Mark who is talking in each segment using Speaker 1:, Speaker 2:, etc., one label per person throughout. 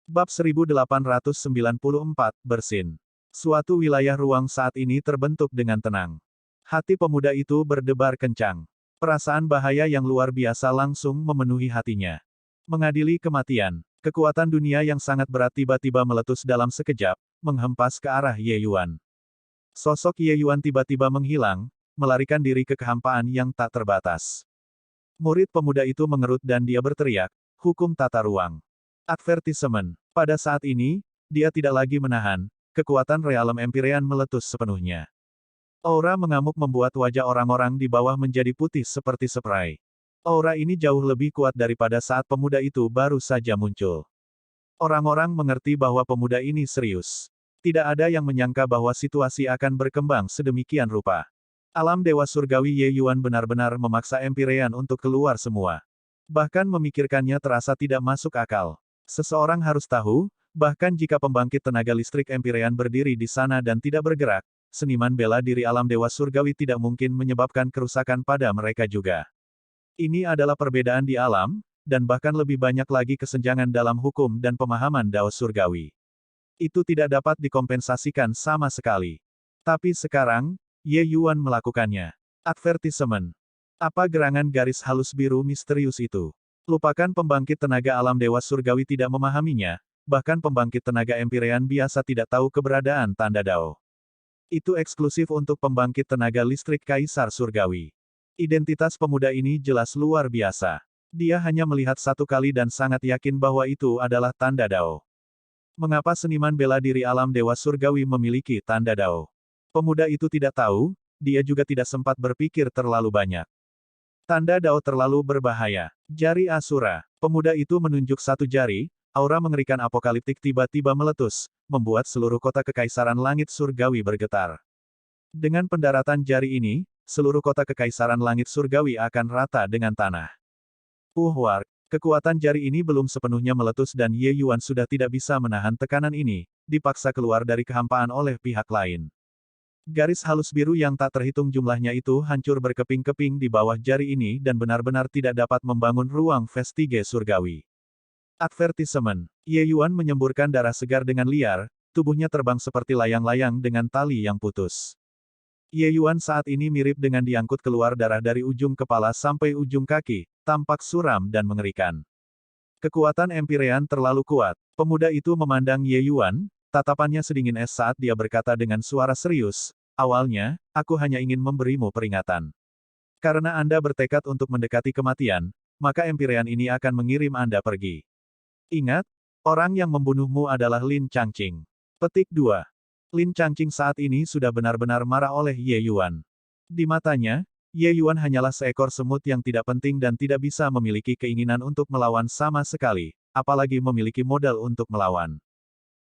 Speaker 1: Bab 1894, Bersin. Suatu wilayah ruang saat ini terbentuk dengan tenang. Hati pemuda itu berdebar kencang. Perasaan bahaya yang luar biasa langsung memenuhi hatinya. Mengadili kematian, kekuatan dunia yang sangat berat tiba-tiba meletus dalam sekejap, menghempas ke arah Ye Yuan. Sosok Ye Yuan tiba-tiba menghilang, melarikan diri ke kehampaan yang tak terbatas. Murid pemuda itu mengerut dan dia berteriak, "Hukum tata ruang." Advertisement. Pada saat ini, dia tidak lagi menahan, kekuatan realem Empyrean meletus sepenuhnya. Aura mengamuk membuat wajah orang-orang di bawah menjadi putih seperti spray. Aura ini jauh lebih kuat daripada saat pemuda itu baru saja muncul. Orang-orang mengerti bahwa pemuda ini serius. Tidak ada yang menyangka bahwa situasi akan berkembang sedemikian rupa. Alam Dewa Surgawi Ye Yuan benar-benar memaksa Empyrean untuk keluar semua. Bahkan memikirkannya terasa tidak masuk akal. Seseorang harus tahu, bahkan jika pembangkit tenaga listrik Empyrean berdiri di sana dan tidak bergerak, seniman bela diri alam Dewa Surgawi tidak mungkin menyebabkan kerusakan pada mereka juga. Ini adalah perbedaan di alam, dan bahkan lebih banyak lagi kesenjangan dalam hukum dan pemahaman Dao Surgawi. Itu tidak dapat dikompensasikan sama sekali. Tapi sekarang, Ye Yuan melakukannya. Advertisement. Apa gerangan garis halus biru misterius itu? Lupakan pembangkit tenaga alam Dewa Surgawi tidak memahaminya, bahkan pembangkit tenaga Empyrean biasa tidak tahu keberadaan tanda Dao. Itu eksklusif untuk pembangkit tenaga listrik Kaisar Surgawi. Identitas pemuda ini jelas luar biasa. Dia hanya melihat satu kali dan sangat yakin bahwa itu adalah tanda Dao. Mengapa seniman bela diri alam Dewa Surgawi memiliki tanda Dao? Pemuda itu tidak tahu, dia juga tidak sempat berpikir terlalu banyak. Tanda Dao terlalu berbahaya. Jari Asura. Pemuda itu menunjuk satu jari, aura mengerikan apokaliptik tiba-tiba meletus, membuat seluruh kota kekaisaran langit surgawi bergetar. Dengan pendaratan jari ini, seluruh kota kekaisaran langit surgawi akan rata dengan tanah. Wark. Kekuatan jari ini belum sepenuhnya meletus dan Ye Yuan sudah tidak bisa menahan tekanan ini, dipaksa keluar dari kehampaan oleh pihak lain. Garis halus biru yang tak terhitung jumlahnya itu hancur berkeping-keping di bawah jari ini dan benar-benar tidak dapat membangun ruang vestige surgawi. Advertisement. Ye Yuan menyemburkan darah segar dengan liar, tubuhnya terbang seperti layang-layang dengan tali yang putus. Ye Yuan saat ini mirip dengan diangkut keluar darah dari ujung kepala sampai ujung kaki, tampak suram dan mengerikan. Kekuatan Empyrean terlalu kuat. Pemuda itu memandang Ye Yuan, tatapannya sedingin es saat dia berkata dengan suara serius, "Awalnya, aku hanya ingin memberimu peringatan. Karena Anda bertekad untuk mendekati kematian, maka Empyrean ini akan mengirim Anda pergi. Ingat, orang yang membunuhmu adalah Lin Changqing." Petik 2. Lin Changqing saat ini sudah benar-benar marah oleh Ye Yuan. Di matanya, Ye Yuan hanyalah seekor semut yang tidak penting dan tidak bisa memiliki keinginan untuk melawan sama sekali, apalagi memiliki modal untuk melawan.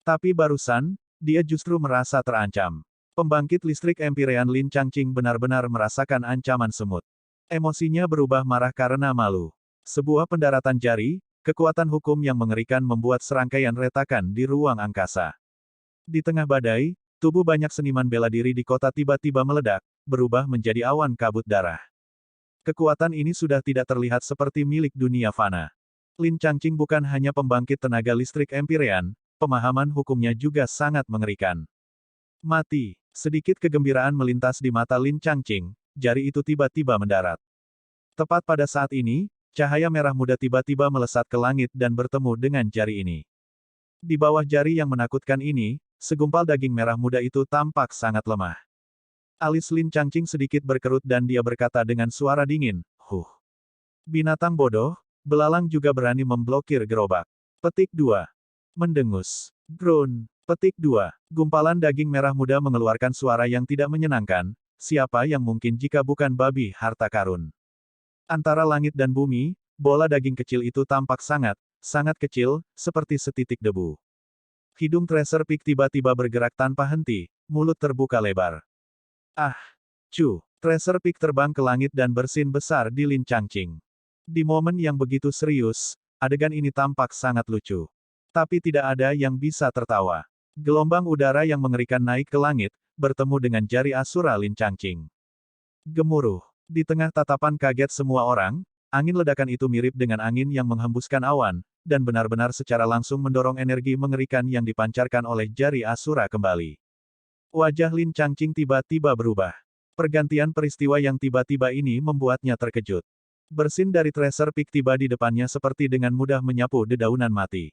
Speaker 1: Tapi barusan, dia justru merasa terancam. Pembangkit listrik Empyrean Lin Changqing benar-benar merasakan ancaman semut. Emosinya berubah marah karena malu. Sebuah pendaratan jari, kekuatan hukum yang mengerikan membuat serangkaian retakan di ruang angkasa. Di tengah badai, tubuh banyak seniman bela diri di kota tiba-tiba meledak, berubah menjadi awan kabut darah. Kekuatan ini sudah tidak terlihat seperti milik dunia fana. Lin Changqing bukan hanya pembangkit tenaga listrik Empyrean, pemahaman hukumnya juga sangat mengerikan. Mati. Sedikit kegembiraan melintas di mata Lin Changqing, jari itu tiba-tiba mendarat. Tepat pada saat ini, cahaya merah muda tiba-tiba melesat ke langit dan bertemu dengan jari ini. Di bawah jari yang menakutkan ini, segumpal daging merah muda itu tampak sangat lemah. Alis Lin Changqing sedikit berkerut dan dia berkata dengan suara dingin, "Huh. Binatang bodoh, belalang juga berani memblokir gerobak." Petik 2. Mendengus. Groan. Petik 2. Gumpalan daging merah muda mengeluarkan suara yang tidak menyenangkan, siapa yang mungkin jika bukan babi harta karun. Antara langit dan bumi, bola daging kecil itu tampak sangat, sangat kecil, seperti setitik debu. Hidung Tracer Peak tiba-tiba bergerak tanpa henti, mulut terbuka lebar. Ah! Cu! Tracer Peak terbang ke langit dan bersin besar di Lin Changqing. Di momen yang begitu serius, adegan ini tampak sangat lucu. Tapi tidak ada yang bisa tertawa. Gelombang udara yang mengerikan naik ke langit, bertemu dengan jari Asura Lin Changqing. Gemuruh. Di tengah tatapan kaget semua orang, angin ledakan itu mirip dengan angin yang menghembuskan awan, dan benar-benar secara langsung mendorong energi mengerikan yang dipancarkan oleh jari Asura kembali. Wajah Lin Changqing tiba-tiba berubah. Pergantian peristiwa yang tiba-tiba ini membuatnya terkejut. Bersin dari Tracer Peak tiba di depannya seperti dengan mudah menyapu dedaunan mati.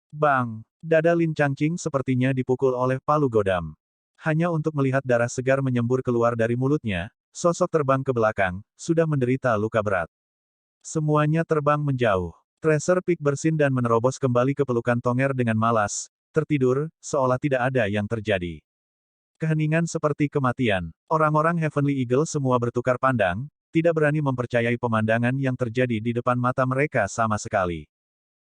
Speaker 1: Bang! Dada Lin Changqing sepertinya dipukul oleh palu godam. Hanya untuk melihat darah segar menyembur keluar dari mulutnya, sosok terbang ke belakang, sudah menderita luka berat. Semuanya terbang menjauh. Tracer Peak bersin dan menerobos kembali ke pelukan Tonger dengan malas, tertidur, seolah tidak ada yang terjadi. Keheningan seperti kematian. Orang-orang Heavenly Eagle semua bertukar pandang, tidak berani mempercayai pemandangan yang terjadi di depan mata mereka sama sekali.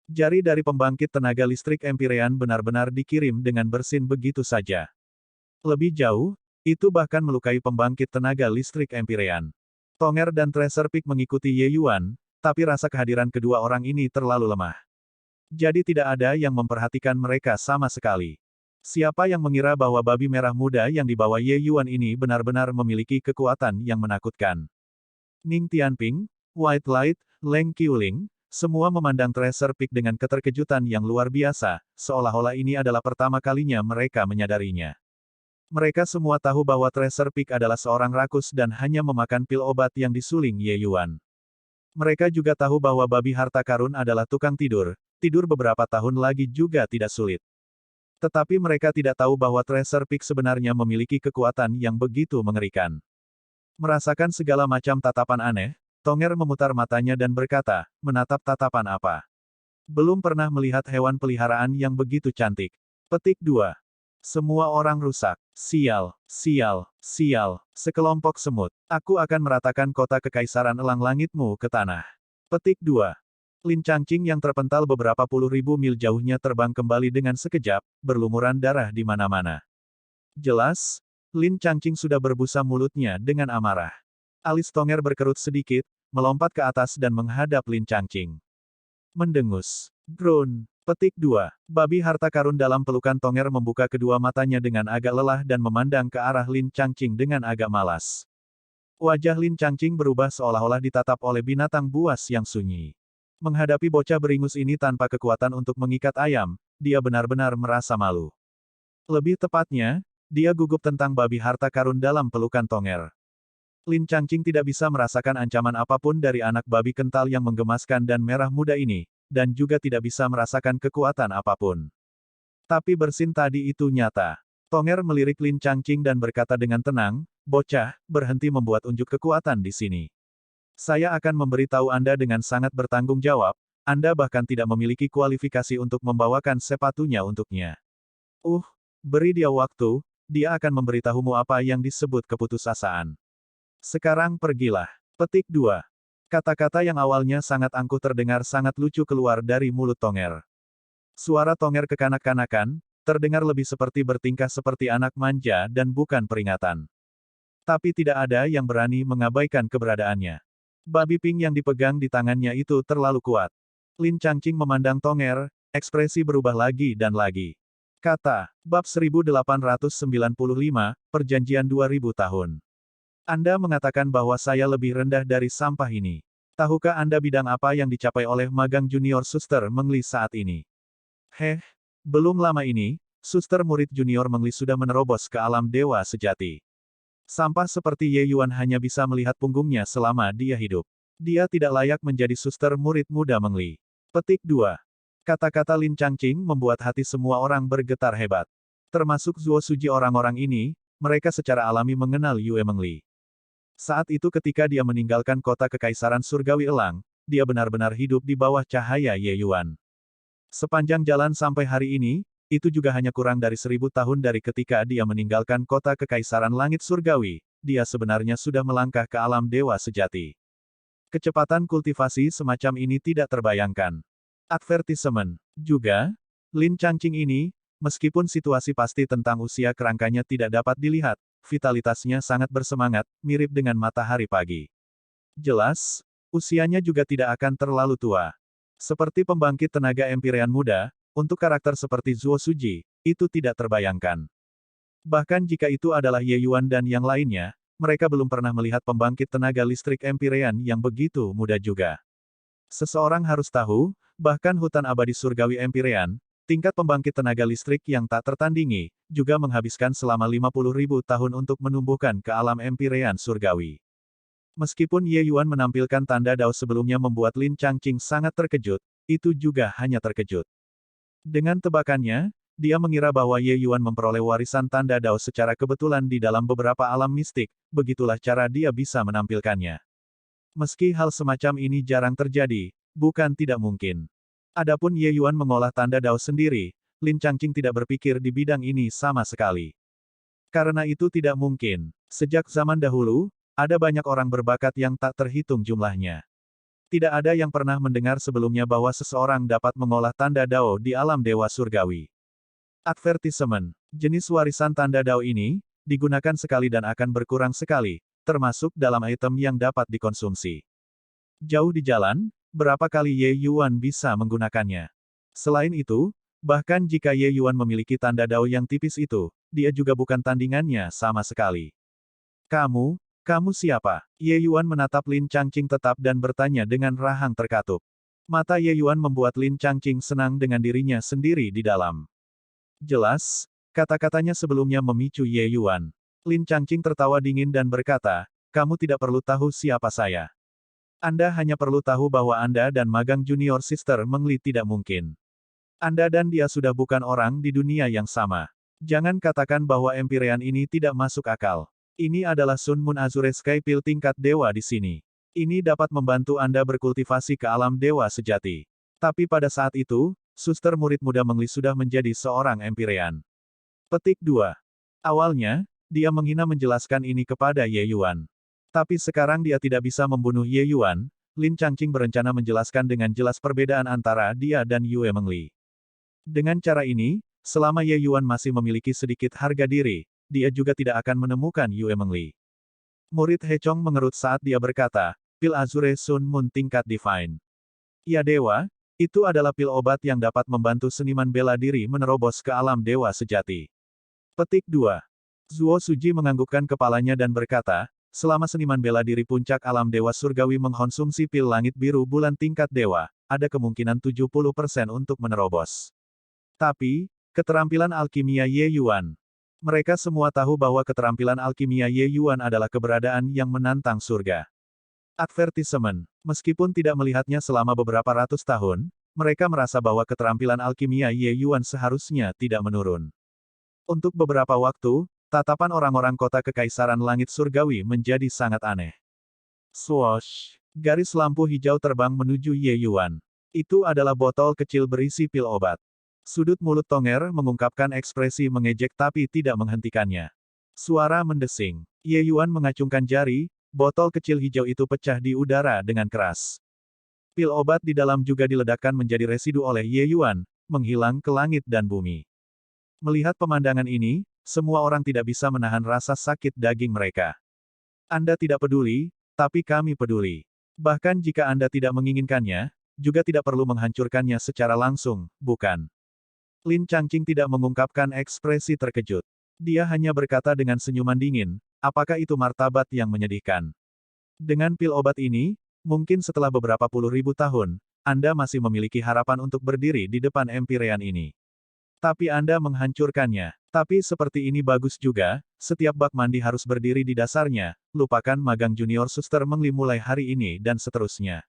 Speaker 1: Jari dari pembangkit tenaga listrik Empyrean benar-benar dikirim dengan bersin begitu saja. Lebih jauh, itu bahkan melukai pembangkit tenaga listrik Empyrean. Tonger dan Tracer Peak mengikuti Ye Yuan, tapi rasa kehadiran kedua orang ini terlalu lemah. Jadi tidak ada yang memperhatikan mereka sama sekali. Siapa yang mengira bahwa babi merah muda yang dibawa Ye Yuan ini benar-benar memiliki kekuatan yang menakutkan. Ning Tianping, White Light, Leng Qiuling, semua memandang Tracer Peak dengan keterkejutan yang luar biasa, seolah-olah ini adalah pertama kalinya mereka menyadarinya. Mereka semua tahu bahwa Tracer Peak adalah seorang rakus dan hanya memakan pil obat yang disuling Ye Yuan. Mereka juga tahu bahwa babi harta karun adalah tukang tidur beberapa tahun lagi juga tidak sulit. Tetapi mereka tidak tahu bahwa Tracer Peak sebenarnya memiliki kekuatan yang begitu mengerikan. Merasakan segala macam tatapan aneh, Tonger memutar matanya dan berkata, menatap tatapan apa? Belum pernah melihat hewan peliharaan yang begitu cantik. Petik 2. Semua orang rusak. Sial, sial, sial, sekelompok semut. Aku akan meratakan kota kekaisaran elang langitmu ke tanah. Petik 2. Lin Changqing yang terpental beberapa puluh ribu mil jauhnya terbang kembali dengan sekejap, berlumuran darah di mana-mana. Jelas, Lin Changqing sudah berbusa mulutnya dengan amarah. Alis Tonger berkerut sedikit, melompat ke atas dan menghadap Lin Changqing. Mendengus. Groan. Petik 2. Babi harta karun dalam pelukan Tonger membuka kedua matanya dengan agak lelah dan memandang ke arah Lin Changqing dengan agak malas. Wajah Lin Changqing berubah seolah-olah ditatap oleh binatang buas yang sunyi. Menghadapi bocah beringus ini tanpa kekuatan untuk mengikat ayam, dia benar-benar merasa malu. Lebih tepatnya, dia gugup tentang babi harta karun dalam pelukan Tonger. Lin Changqing tidak bisa merasakan ancaman apapun dari anak babi kental yang menggemaskan dan merah muda ini, dan juga tidak bisa merasakan kekuatan apapun. Tapi bersin tadi itu nyata. Tonger melirik Lin Changqing dan berkata dengan tenang, bocah, berhenti membuat unjuk kekuatan di sini. Saya akan memberitahu Anda dengan sangat bertanggung jawab, Anda bahkan tidak memiliki kualifikasi untuk membawakan sepatunya untuknya. Beri dia waktu, dia akan memberitahumu apa yang disebut keputusasaan. Sekarang pergilah. Petik 2. Kata-kata yang awalnya sangat angkuh terdengar sangat lucu keluar dari mulut Tonger. Suara Tonger kekanak-kanakan, terdengar lebih seperti bertingkah seperti anak manja dan bukan peringatan. Tapi tidak ada yang berani mengabaikan keberadaannya. Babi pink yang dipegang di tangannya itu terlalu kuat. Lin Changqing memandang Tonger, ekspresi berubah lagi dan lagi. Kata, bab 1895, perjanjian 2000 tahun. Anda mengatakan bahwa saya lebih rendah dari sampah ini. Tahukah Anda bidang apa yang dicapai oleh magang junior suster Mengli saat ini? Belum lama ini, suster murid junior Mengli sudah menerobos ke alam dewa sejati. Sampah seperti Ye Yuan hanya bisa melihat punggungnya selama dia hidup. Dia tidak layak menjadi suster murid muda Mengli. Petik 2. Kata-kata Lin Changqing membuat hati semua orang bergetar hebat. Termasuk Zuo Suji orang-orang ini, mereka secara alami mengenal Yue Mengli. Saat itu ketika dia meninggalkan kota kekaisaran surgawi elang, dia benar-benar hidup di bawah cahaya Ye Yuan. Sepanjang jalan sampai hari ini, itu juga hanya kurang dari 1000 tahun dari ketika dia meninggalkan kota kekaisaran langit surgawi, dia sebenarnya sudah melangkah ke alam dewa sejati. Kecepatan kultivasi semacam ini tidak terbayangkan. Advertisement. Juga, Lin Changqing ini, meskipun situasi pasti tentang usia kerangkanya tidak dapat dilihat, vitalitasnya sangat bersemangat, mirip dengan matahari pagi. Jelas, usianya juga tidak akan terlalu tua. Seperti pembangkit tenaga Empyrean muda, untuk karakter seperti Zuo Suji, itu tidak terbayangkan. Bahkan jika itu adalah Ye Yuan dan yang lainnya, mereka belum pernah melihat pembangkit tenaga listrik Empyrean yang begitu muda juga. Seseorang harus tahu, bahkan hutan abadi surgawi Empyrean, tingkat pembangkit tenaga listrik yang tak tertandingi, juga menghabiskan selama 50.000 tahun untuk menumbuhkan ke alam Empyrean surgawi. Meskipun Ye Yuan menampilkan tanda Dao sebelumnya membuat Lin Changqing sangat terkejut, itu juga hanya terkejut. Dengan tebakannya, dia mengira bahwa Ye Yuan memperoleh warisan tanda Dao secara kebetulan di dalam beberapa alam mistik, begitulah cara dia bisa menampilkannya. Meski hal semacam ini jarang terjadi, bukan tidak mungkin. Adapun Ye Yuan mengolah tanda Dao sendiri, Lin Changqing tidak berpikir di bidang ini sama sekali. Karena itu tidak mungkin. Sejak zaman dahulu, ada banyak orang berbakat yang tak terhitung jumlahnya. Tidak ada yang pernah mendengar sebelumnya bahwa seseorang dapat mengolah tanda Dao di alam dewa surgawi. Advertisement. Jenis warisan tanda Dao ini, digunakan sekali dan akan berkurang sekali, termasuk dalam item yang dapat dikonsumsi. Jauh di jalan, berapa kali Ye Yuan bisa menggunakannya? Selain itu, bahkan jika Ye Yuan memiliki tanda Dao yang tipis itu, dia juga bukan tandingannya sama sekali. Kamu siapa? Ye Yuan menatap Lin Changqing tetap dan bertanya dengan rahang terkatup. Mata Ye Yuan membuat Lin Changqing senang dengan dirinya sendiri di dalam. Jelas, kata-katanya sebelumnya memicu Ye Yuan. Lin Changqing tertawa dingin dan berkata, kamu tidak perlu tahu siapa saya. Anda hanya perlu tahu bahwa Anda dan magang junior sister Mengli tidak mungkin. Anda dan dia sudah bukan orang di dunia yang sama. Jangan katakan bahwa Empyrean ini tidak masuk akal. Ini adalah Sun Moon Azure Sky Pil tingkat dewa di sini. Ini dapat membantu Anda berkultivasi ke alam dewa sejati. Tapi pada saat itu, suster murid muda Mengli sudah menjadi seorang Empyrean. Petik 2. Awalnya, dia menghina menjelaskan ini kepada Ye Yuan. Tapi sekarang dia tidak bisa membunuh Ye Yuan, Lin Changqing berencana menjelaskan dengan jelas perbedaan antara dia dan Yue Mengli. Dengan cara ini, selama Ye Yuan masih memiliki sedikit harga diri, dia juga tidak akan menemukan Yue Mengli. Murid He Chong mengerut saat dia berkata, pil Azure Sun Moon tingkat Divine. Ya dewa, itu adalah pil obat yang dapat membantu seniman bela diri menerobos ke alam dewa sejati. Petik 2. Zuo Suji menganggukkan kepalanya dan berkata, selama seniman bela diri puncak alam dewa surgawi mengkonsumsi pil langit biru bulan tingkat dewa, ada kemungkinan 70% untuk menerobos. Tapi, keterampilan alkimia Ye Yuan. Mereka semua tahu bahwa keterampilan alkimia Ye Yuan adalah keberadaan yang menantang surga. Advertisement. Meskipun tidak melihatnya selama beberapa ratus tahun, mereka merasa bahwa keterampilan alkimia Ye Yuan seharusnya tidak menurun. Untuk beberapa waktu, tatapan orang-orang kota kekaisaran langit surgawi menjadi sangat aneh. Swoosh! Garis lampu hijau terbang menuju Ye Yuan. Itu adalah botol kecil berisi pil obat. Sudut mulut Tonger mengungkapkan ekspresi mengejek tapi tidak menghentikannya. Suara mendesing. Ye Yuan mengacungkan jari, botol kecil hijau itu pecah di udara dengan keras. Pil obat di dalam juga diledakkan menjadi residu oleh Ye Yuan, menghilang ke langit dan bumi. Melihat pemandangan ini, semua orang tidak bisa menahan rasa sakit daging mereka. Anda tidak peduli, tapi kami peduli. Bahkan jika Anda tidak menginginkannya, juga tidak perlu menghancurkannya secara langsung, bukan? Lin Changqing tidak mengungkapkan ekspresi terkejut. Dia hanya berkata dengan senyuman dingin, apakah itu martabat yang menyedihkan? Dengan pil obat ini, mungkin setelah beberapa puluh ribu tahun, Anda masih memiliki harapan untuk berdiri di depan Empyrean ini. Tapi Anda menghancurkannya. Tapi seperti ini bagus juga, setiap bak mandi harus berdiri di dasarnya, lupakan magang junior suster Mengli mulai hari ini dan seterusnya.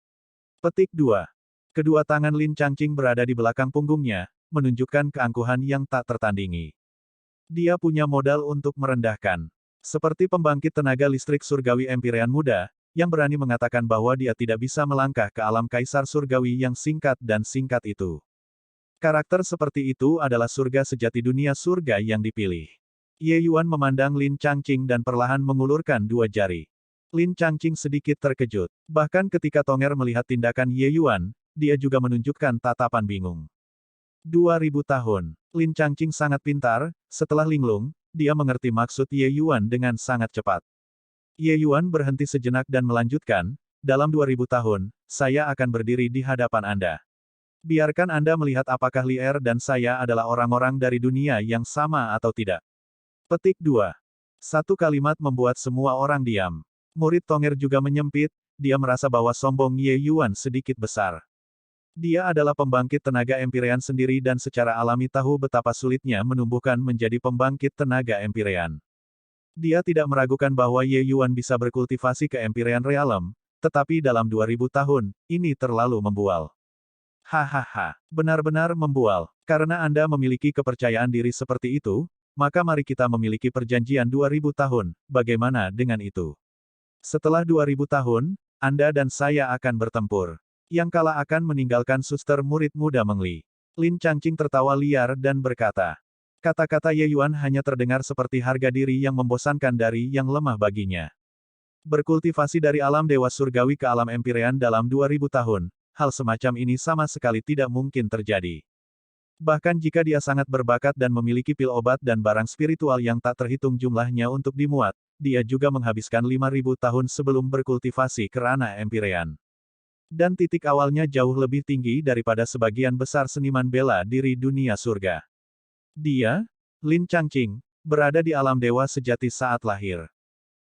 Speaker 1: Petik 2. Kedua tangan Lin Changqing berada di belakang punggungnya, menunjukkan keangkuhan yang tak tertandingi. Dia punya modal untuk merendahkan. Seperti pembangkit tenaga listrik surgawi Empyrean muda, yang berani mengatakan bahwa dia tidak bisa melangkah ke alam kaisar surgawi yang singkat dan singkat itu. Karakter seperti itu adalah surga sejati dunia surga yang dipilih. Ye Yuan memandang Lin Changqing dan perlahan mengulurkan dua jari. Lin Changqing sedikit terkejut. Bahkan ketika Tonger melihat tindakan Ye Yuan, dia juga menunjukkan tatapan bingung. 2000 tahun. Lin Changqing sangat pintar, setelah linglung, dia mengerti maksud Ye Yuan dengan sangat cepat. Ye Yuan berhenti sejenak dan melanjutkan, dalam 2000 tahun, saya akan berdiri di hadapan Anda. Biarkan Anda melihat apakah Lier dan saya adalah orang-orang dari dunia yang sama atau tidak. Petik 2. Satu kalimat membuat semua orang diam. Murid Tonger juga menyempit, dia merasa bahwa sombong Ye Yuan sedikit besar. Dia adalah pembangkit tenaga Empyrean sendiri dan secara alami tahu betapa sulitnya menumbuhkan menjadi pembangkit tenaga Empyrean. Dia tidak meragukan bahwa Ye Yuan bisa berkultivasi ke Empyrean Realm, tetapi dalam 2000 tahun, ini terlalu membual. Hahaha, benar-benar membual. Karena Anda memiliki kepercayaan diri seperti itu, maka mari kita memiliki perjanjian 2000 tahun, bagaimana dengan itu? Setelah 2000 tahun, Anda dan saya akan bertempur. Yang kalah akan meninggalkan suster murid muda Meng Li. Lin Changqing tertawa liar dan berkata. Kata-kata Ye Yuan hanya terdengar seperti harga diri yang membosankan dari yang lemah baginya. Berkultivasi dari alam dewa surgawi ke alam Empyrean dalam 2000 tahun, hal semacam ini sama sekali tidak mungkin terjadi. Bahkan jika dia sangat berbakat dan memiliki pil obat dan barang spiritual yang tak terhitung jumlahnya untuk dimuat, dia juga menghabiskan 5000 tahun sebelum berkultivasi ke ranah Empyrean. Dan titik awalnya jauh lebih tinggi daripada sebagian besar seniman bela diri dunia surga. Dia, Lin Changqing, berada di alam dewa sejati saat lahir.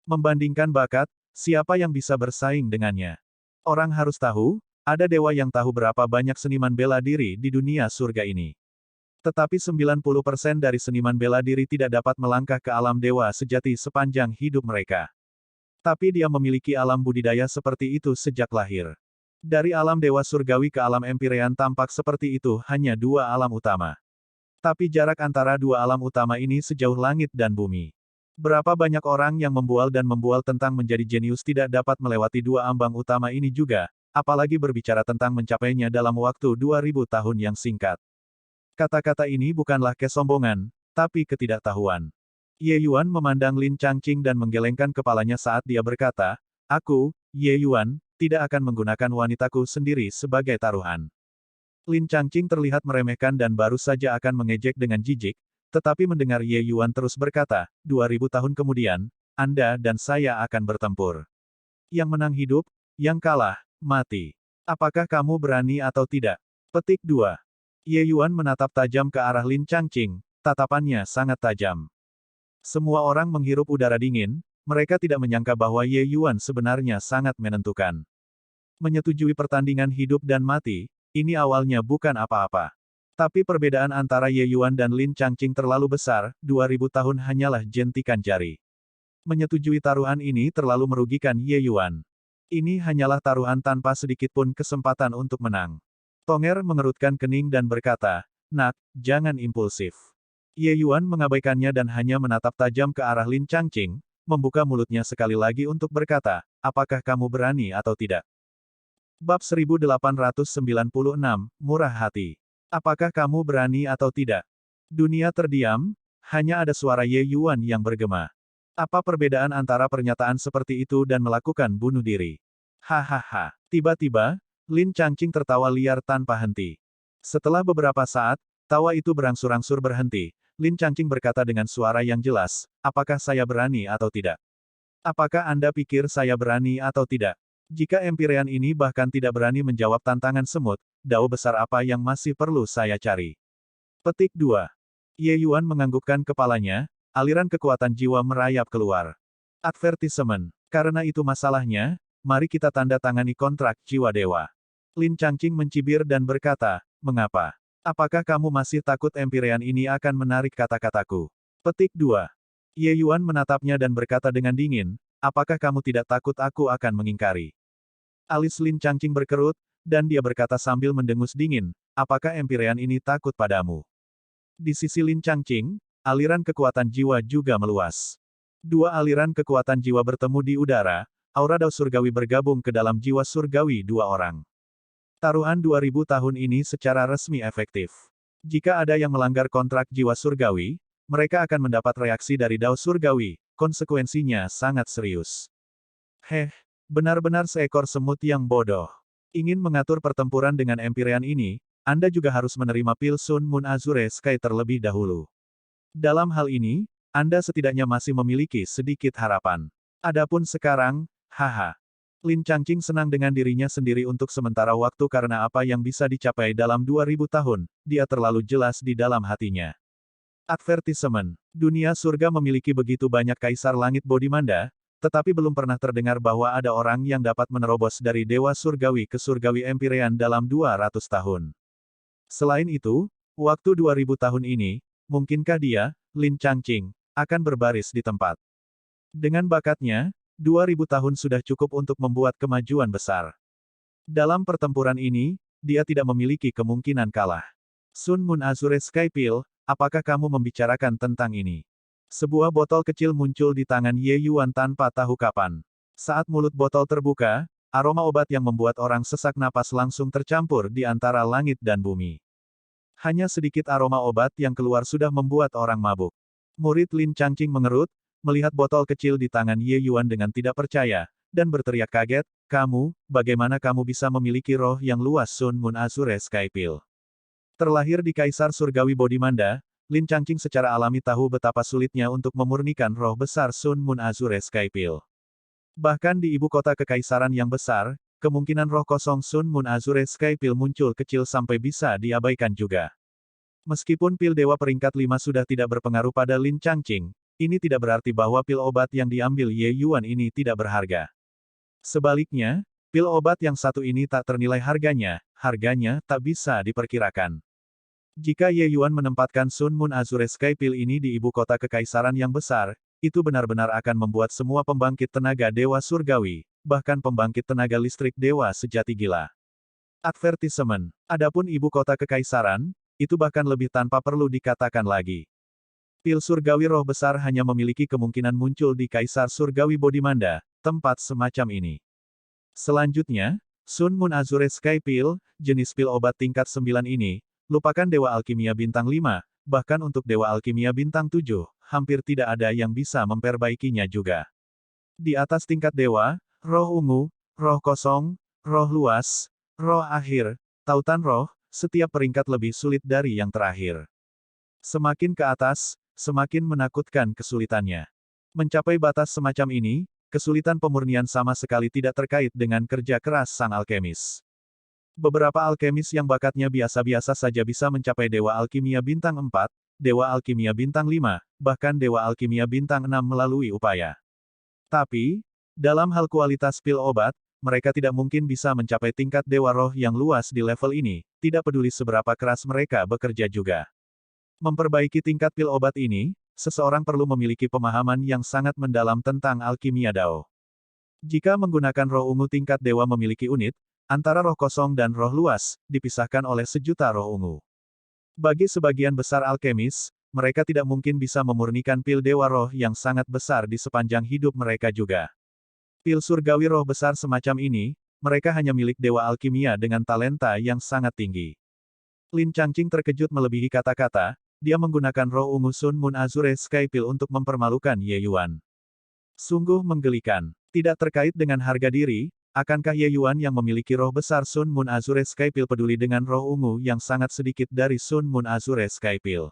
Speaker 1: Membandingkan bakat, siapa yang bisa bersaing dengannya? Orang harus tahu, ada dewa yang tahu berapa banyak seniman bela diri di dunia surga ini. Tetapi 90% dari seniman bela diri tidak dapat melangkah ke alam dewa sejati sepanjang hidup mereka. Tapi dia memiliki alam budidaya seperti itu sejak lahir. Dari alam dewa surgawi ke alam Empyrean tampak seperti itu hanya dua alam utama. Tapi jarak antara dua alam utama ini sejauh langit dan bumi. Berapa banyak orang yang membual tentang menjadi jenius tidak dapat melewati dua ambang utama ini juga, apalagi berbicara tentang mencapainya dalam waktu 2000 tahun yang singkat. Kata-kata ini bukanlah kesombongan, tapi ketidaktahuan. Ye Yuan memandang Lin Changqing dan menggelengkan kepalanya saat dia berkata, aku, Ye Yuan, tidak akan menggunakan wanitaku sendiri sebagai taruhan. Lin Changqing terlihat meremehkan dan baru saja akan mengejek dengan jijik, tetapi mendengar Ye Yuan terus berkata, 2000 tahun kemudian, Anda dan saya akan bertempur. Yang menang hidup, yang kalah, mati. Apakah kamu berani atau tidak? Petik 2. Ye Yuan menatap tajam ke arah Lin Changqing, tatapannya sangat tajam. Semua orang menghirup udara dingin, mereka tidak menyangka bahwa Ye Yuan sebenarnya sangat menentukan. Menyetujui pertandingan hidup dan mati, ini awalnya bukan apa-apa. Tapi perbedaan antara Ye Yuan dan Lin Changqing terlalu besar, 2000 tahun hanyalah jentikan jari. Menyetujui taruhan ini terlalu merugikan Ye Yuan. Ini hanyalah taruhan tanpa sedikit pun kesempatan untuk menang. Tonger mengerutkan kening dan berkata, nak, jangan impulsif. Ye Yuan mengabaikannya dan hanya menatap tajam ke arah Lin Changqing, membuka mulutnya sekali lagi untuk berkata, apakah kamu berani atau tidak? Bab 1896, Murah Hati. Apakah kamu berani atau tidak? Dunia terdiam, hanya ada suara Ye Yuan yang bergema. Apa perbedaan antara pernyataan seperti itu dan melakukan bunuh diri? Hahaha. Tiba-tiba, Lin Changqing tertawa liar tanpa henti. Setelah beberapa saat, tawa itu berangsur-angsur berhenti. Lin Changqing berkata dengan suara yang jelas, apakah saya berani atau tidak? Apakah Anda pikir saya berani atau tidak? Jika Empyrean ini bahkan tidak berani menjawab tantangan semut, dao besar apa yang masih perlu saya cari? Petik 2. Ye Yuan menganggukkan kepalanya, aliran kekuatan jiwa merayap keluar. Advertisement. Karena itu masalahnya, mari kita tanda tangani kontrak jiwa dewa. Lin Changqing mencibir dan berkata, mengapa? Apakah kamu masih takut Empyrean ini akan menarik kata-kataku? Petik 2. Ye Yuan menatapnya dan berkata dengan dingin, apakah kamu tidak takut aku akan mengingkari? Alis Lin Changqing berkerut, dan dia berkata sambil mendengus dingin, apakah Empyrean ini takut padamu? Di sisi Lin Changqing, aliran kekuatan jiwa juga meluas. Dua aliran kekuatan jiwa bertemu di udara, aura dao surgawi bergabung ke dalam jiwa surgawi dua orang. Taruhan 2000 tahun ini secara resmi efektif. Jika ada yang melanggar kontrak jiwa surgawi, mereka akan mendapat reaksi dari dao surgawi, konsekuensinya sangat serius. Benar-benar seekor semut yang bodoh. Ingin mengatur pertempuran dengan Empyrean ini, Anda juga harus menerima pil Sun Moon Azure Sky terlebih dahulu. Dalam hal ini, Anda setidaknya masih memiliki sedikit harapan. Adapun sekarang, haha. Lin Changqing senang dengan dirinya sendiri untuk sementara waktu karena apa yang bisa dicapai dalam 2000 tahun, dia terlalu jelas di dalam hatinya. Advertisement. Dunia surga memiliki begitu banyak kaisar langit Bodhimanda, tetapi belum pernah terdengar bahwa ada orang yang dapat menerobos dari Dewa Surgawi ke Surgawi Empyrean dalam 200 tahun. Selain itu, waktu 2000 tahun ini, mungkinkah dia, Lin Changqing, akan berbaris di tempat. Dengan bakatnya, 2000 tahun sudah cukup untuk membuat kemajuan besar. Dalam pertempuran ini, dia tidak memiliki kemungkinan kalah. Sun Moon Azure Sky Pill, apakah kamu membicarakan tentang ini? Sebuah botol kecil muncul di tangan Ye Yuan tanpa tahu kapan. Saat mulut botol terbuka, aroma obat yang membuat orang sesak napas langsung tercampur di antara langit dan bumi. Hanya sedikit aroma obat yang keluar sudah membuat orang mabuk. Murid Lin Changqing mengerut, melihat botol kecil di tangan Ye Yuan dengan tidak percaya, dan berteriak kaget, "Kamu, bagaimana kamu bisa memiliki roh yang luas Sun Moon Azure Sky Pill?" Terlahir di Kaisar Surgawi Bodhimanda, Lin Changqing secara alami tahu betapa sulitnya untuk memurnikan roh besar Sun Moon Azure Sky Pill. Bahkan di ibu kota kekaisaran yang besar, kemungkinan roh kosong Sun Moon Azure Sky Pill muncul kecil sampai bisa diabaikan juga. Meskipun pil dewa peringkat 5 sudah tidak berpengaruh pada Lin Changqing, ini tidak berarti bahwa pil obat yang diambil Ye Yuan ini tidak berharga. Sebaliknya, pil obat yang satu ini tak ternilai harganya tak bisa diperkirakan. Jika Ye Yuan menempatkan Sun Moon Azure Sky Pill ini di ibu kota kekaisaran yang besar, itu benar-benar akan membuat semua pembangkit tenaga dewa surgawi, bahkan pembangkit tenaga listrik dewa sejati gila. Advertisement. Adapun ibu kota kekaisaran, itu bahkan lebih tanpa perlu dikatakan lagi. Pil surgawi roh besar hanya memiliki kemungkinan muncul di Kaisar Surgawi Bodhimanda, tempat semacam ini. Selanjutnya, Sun Moon Azure Sky Pill, jenis pil obat tingkat 9 ini, lupakan Dewa Alkimia Bintang 5, bahkan untuk Dewa Alkimia Bintang 7, hampir tidak ada yang bisa memperbaikinya juga. Di atas tingkat dewa, roh ungu, roh kosong, roh luas, roh akhir, tautan roh, setiap peringkat lebih sulit dari yang terakhir. Semakin ke atas, semakin menakutkan kesulitannya. Mencapai batas semacam ini, kesulitan pemurnian sama sekali tidak terkait dengan kerja keras sang alkemis. Beberapa alkemis yang bakatnya biasa-biasa saja bisa mencapai Dewa Alkimia Bintang 4, Dewa Alkimia Bintang 5, bahkan Dewa Alkimia Bintang 6 melalui upaya. Tapi, dalam hal kualitas pil obat, mereka tidak mungkin bisa mencapai tingkat Dewa Roh yang luas di level ini, tidak peduli seberapa keras mereka bekerja juga. Memperbaiki tingkat pil obat ini, seseorang perlu memiliki pemahaman yang sangat mendalam tentang alkimia Dao. Jika menggunakan roh ungu tingkat dewa memiliki unit, antara roh kosong dan roh luas, dipisahkan oleh sejuta roh ungu. Bagi sebagian besar alkemis, mereka tidak mungkin bisa memurnikan pil dewa roh yang sangat besar di sepanjang hidup mereka juga. Pil surgawi roh besar semacam ini, mereka hanya milik dewa alkimia dengan talenta yang sangat tinggi. Lin Changqing terkejut melebihi kata-kata, dia menggunakan roh ungu Sun Moon Azure Sky Pill untuk mempermalukan Ye Yuan. Sungguh menggelikan. Tidak terkait dengan harga diri, akankah Ye Yuan yang memiliki roh besar Sun Moon Azure Sky Pill peduli dengan roh ungu yang sangat sedikit dari Sun Moon Azure Sky Pill?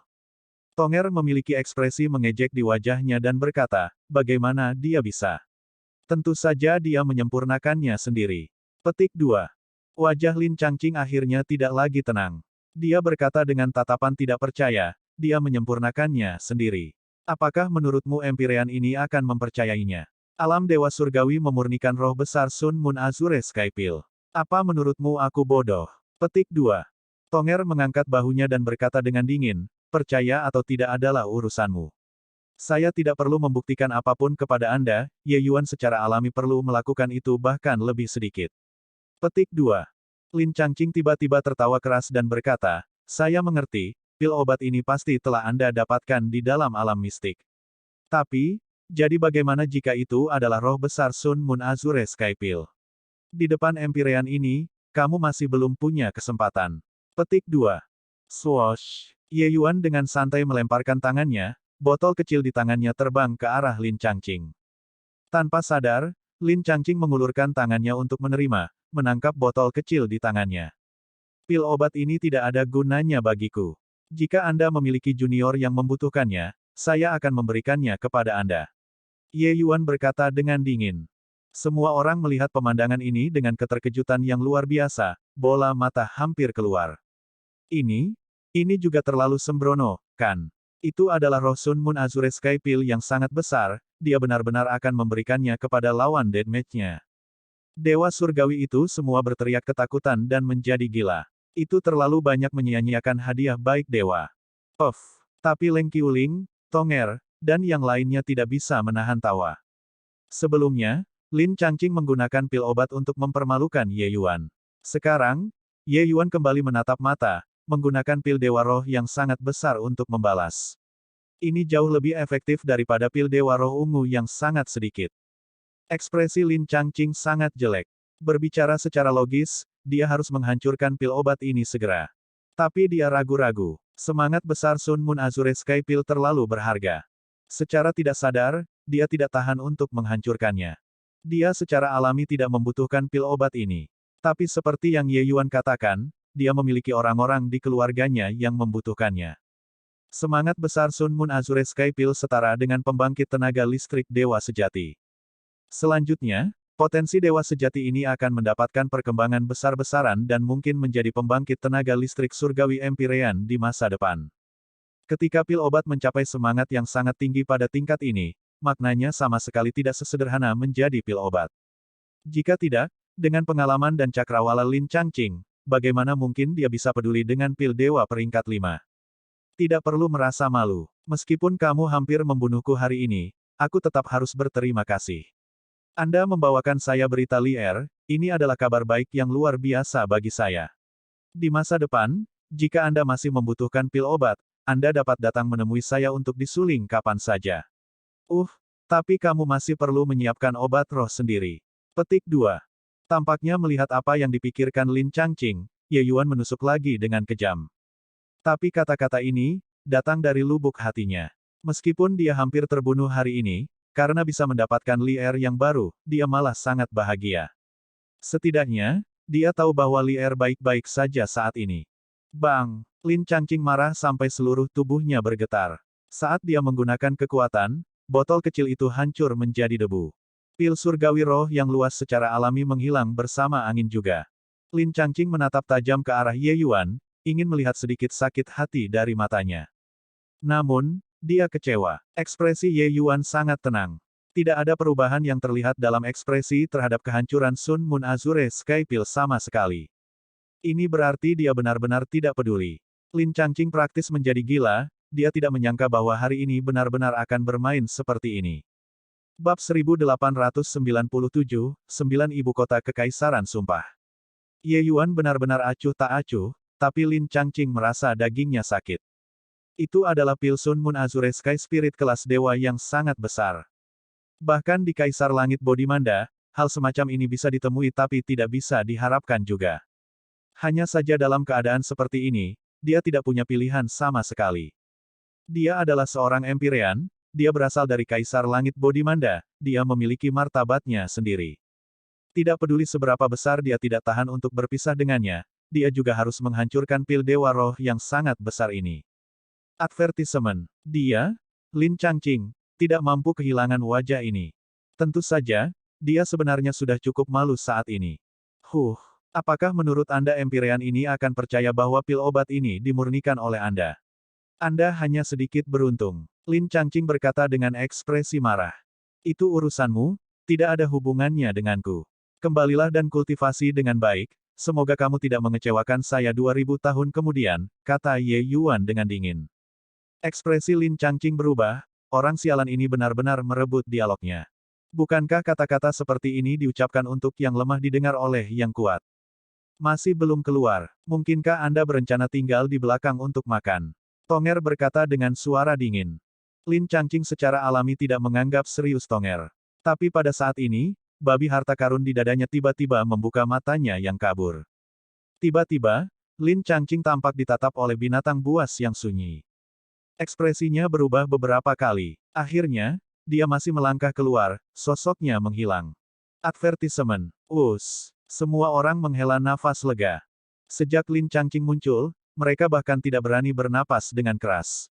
Speaker 1: Tonger memiliki ekspresi mengejek di wajahnya dan berkata, bagaimana dia bisa? Tentu saja dia menyempurnakannya sendiri. Petik 2. Wajah Lin Changqing akhirnya tidak lagi tenang. Dia berkata dengan tatapan tidak percaya, dia menyempurnakannya sendiri. Apakah menurutmu Empyrean ini akan mempercayainya? Alam Dewa Surgawi memurnikan roh besar Sun Moon Azure Sky Pill. Apa menurutmu aku bodoh? Petik 2. Tonger mengangkat bahunya dan berkata dengan dingin, percaya atau tidak adalah urusanmu. Saya tidak perlu membuktikan apapun kepada Anda, Ye Yuan secara alami perlu melakukan itu bahkan lebih sedikit. Petik 2. Lin Changqing tiba-tiba tertawa keras dan berkata, saya mengerti, pil obat ini pasti telah Anda dapatkan di dalam alam mistik. Tapi, jadi bagaimana jika itu adalah roh besar Sun Moon Azure Sky Pill? Di depan Empyrean ini, kamu masih belum punya kesempatan. Petik 2. Swoosh. Ye Yuan dengan santai melemparkan tangannya, botol kecil di tangannya terbang ke arah Lin Changqing. Tanpa sadar, Lin Changqing mengulurkan tangannya untuk menerima, menangkap botol kecil di tangannya. Pil obat ini tidak ada gunanya bagiku. Jika Anda memiliki junior yang membutuhkannya, saya akan memberikannya kepada Anda. Ye Yuan berkata dengan dingin. Semua orang melihat pemandangan ini dengan keterkejutan yang luar biasa, bola mata hampir keluar. Ini juga terlalu sembrono, kan? Itu adalah roh Sun Moon Azure Sky Pil yang sangat besar, dia benar-benar akan memberikannya kepada lawan deathmatch-nya. Dewa surgawi itu semua berteriak ketakutan dan menjadi gila. Itu terlalu banyak menyia-nyiakan hadiah baik dewa. Puff. Tapi Leng Qiuling, Tonger, dan yang lainnya tidak bisa menahan tawa. Sebelumnya, Lin Changqing menggunakan pil obat untuk mempermalukan Ye Yuan. Sekarang, Ye Yuan kembali menatap mata, menggunakan pil Dewa Roh yang sangat besar untuk membalas. Ini jauh lebih efektif daripada pil Dewa Roh ungu yang sangat sedikit. Ekspresi Lin Changqing sangat jelek. Berbicara secara logis, dia harus menghancurkan pil obat ini segera. Tapi dia ragu-ragu. Semangat besar Sun Moon Azure Sky Pil terlalu berharga. Secara tidak sadar, dia tidak tahan untuk menghancurkannya. Dia secara alami tidak membutuhkan pil obat ini. Tapi seperti yang Ye Yuan katakan, dia memiliki orang-orang di keluarganya yang membutuhkannya. Semangat besar Sun Moon Azure Sky Pil setara dengan pembangkit tenaga listrik dewa sejati. Selanjutnya, potensi dewa sejati ini akan mendapatkan perkembangan besar-besaran dan mungkin menjadi pembangkit tenaga listrik surgawi Empyrean di masa depan. Ketika pil obat mencapai semangat yang sangat tinggi pada tingkat ini, maknanya sama sekali tidak sesederhana menjadi pil obat. Jika tidak, dengan pengalaman dan cakrawala Lin Changqing, bagaimana mungkin dia bisa peduli dengan pil dewa peringkat 5? Tidak perlu merasa malu. Meskipun kamu hampir membunuhku hari ini, aku tetap harus berterima kasih. Anda membawakan saya berita liar, ini adalah kabar baik yang luar biasa bagi saya. Di masa depan, jika Anda masih membutuhkan pil obat, Anda dapat datang menemui saya untuk disuling kapan saja. Tapi kamu masih perlu menyiapkan obat roh sendiri. Petik 2. Tampaknya melihat apa yang dipikirkan Lin Changqing, Ye Yuan menusuk lagi dengan kejam. Tapi kata-kata ini, datang dari lubuk hatinya. Meskipun dia hampir terbunuh hari ini, karena bisa mendapatkan Lier yang baru, dia malah sangat bahagia. Setidaknya, dia tahu bahwa Lier baik-baik saja saat ini. Bang! Lin Changqing marah sampai seluruh tubuhnya bergetar. Saat dia menggunakan kekuatan, botol kecil itu hancur menjadi debu. Pil surgawi roh yang luas secara alami menghilang bersama angin juga. Lin Changqing menatap tajam ke arah Ye Yuan, ingin melihat sedikit sakit hati dari matanya. Namun, dia kecewa. Ekspresi Ye Yuan sangat tenang. Tidak ada perubahan yang terlihat dalam ekspresi terhadap kehancuran Sun Moon Azure Sky Pil sama sekali. Ini berarti dia benar-benar tidak peduli. Lin Changqing praktis menjadi gila, dia tidak menyangka bahwa hari ini benar-benar akan bermain seperti ini. Bab 1897, 9 Ibu Kota Kekaisaran Sumpah. Ye Yuan benar-benar acuh tak acuh, tapi Lin Changqing merasa dagingnya sakit. Itu adalah pil Sun Moon Azure Sky Spirit kelas dewa yang sangat besar. Bahkan di Kaisar Langit Bodhimanda, hal semacam ini bisa ditemui tapi tidak bisa diharapkan juga. Hanya saja dalam keadaan seperti ini, dia tidak punya pilihan sama sekali. Dia adalah seorang Empyrean, dia berasal dari Kaisar Langit Bodhimanda, dia memiliki martabatnya sendiri. Tidak peduli seberapa besar dia tidak tahan untuk berpisah dengannya, dia juga harus menghancurkan pil dewa roh yang sangat besar ini. Advertisement. Dia, Lin Changqing, tidak mampu kehilangan wajah ini. Tentu saja, dia sebenarnya sudah cukup malu saat ini. Apakah menurut Anda Empyrean ini akan percaya bahwa pil obat ini dimurnikan oleh Anda? Anda hanya sedikit beruntung. Lin Changqing berkata dengan ekspresi marah. Itu urusanmu, tidak ada hubungannya denganku. Kembalilah dan kultivasi dengan baik, semoga kamu tidak mengecewakan saya 2000 tahun kemudian, kata Ye Yuan dengan dingin. Ekspresi Lin Changqing berubah, orang sialan ini benar-benar merebut dialognya. Bukankah kata-kata seperti ini diucapkan untuk yang lemah didengar oleh yang kuat? Masih belum keluar, mungkinkah Anda berencana tinggal di belakang untuk makan? Tonger berkata dengan suara dingin. Lin Changqing secara alami tidak menganggap serius Tonger. Tapi pada saat ini, babi harta karun di dadanya tiba-tiba membuka matanya yang kabur. Tiba-tiba, Lin Changqing tampak ditatap oleh binatang buas yang sunyi. Ekspresinya berubah beberapa kali. Akhirnya, dia masih melangkah keluar, sosoknya menghilang. Advertisement. Semua orang menghela nafas lega. Sejak Lin Changqing muncul, mereka bahkan tidak berani bernapas dengan keras.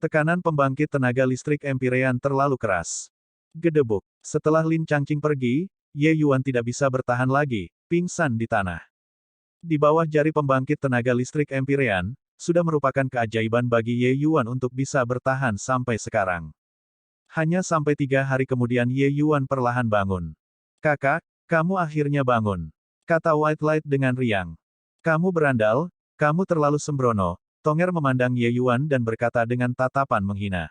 Speaker 1: Tekanan pembangkit tenaga listrik Empyrean terlalu keras. Gedebuk. Setelah Lin Changqing pergi, Ye Yuan tidak bisa bertahan lagi, pingsan di tanah. Di bawah jari pembangkit tenaga listrik Empyrean, sudah merupakan keajaiban bagi Ye Yuan untuk bisa bertahan sampai sekarang. Hanya sampai 3 hari kemudian Ye Yuan perlahan bangun. Kakak, kamu akhirnya bangun, kata White Light dengan riang. Kamu berandal, kamu terlalu sembrono. Tonger memandang Ye Yuan dan berkata dengan tatapan menghina.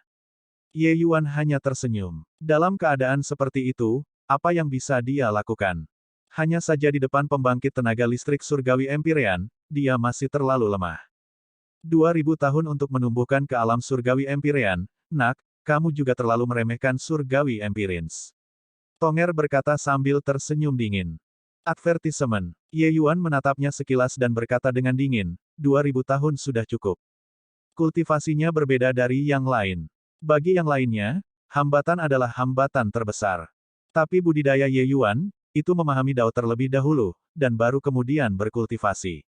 Speaker 1: Ye Yuan hanya tersenyum. Dalam keadaan seperti itu, apa yang bisa dia lakukan? Hanya saja di depan pembangkit tenaga listrik surgawi Empyrean, dia masih terlalu lemah. 2000 tahun untuk menumbuhkan ke alam surgawi Empyrean, nak, kamu juga terlalu meremehkan surgawi Empyreans. Tonger berkata sambil tersenyum dingin. Advertisement. Ye Yuan menatapnya sekilas dan berkata dengan dingin, 2000 tahun sudah cukup. Kultivasinya berbeda dari yang lain. Bagi yang lainnya, hambatan adalah hambatan terbesar. Tapi budidaya Ye Yuan, itu memahami Dao terlebih dahulu, dan baru kemudian berkultivasi.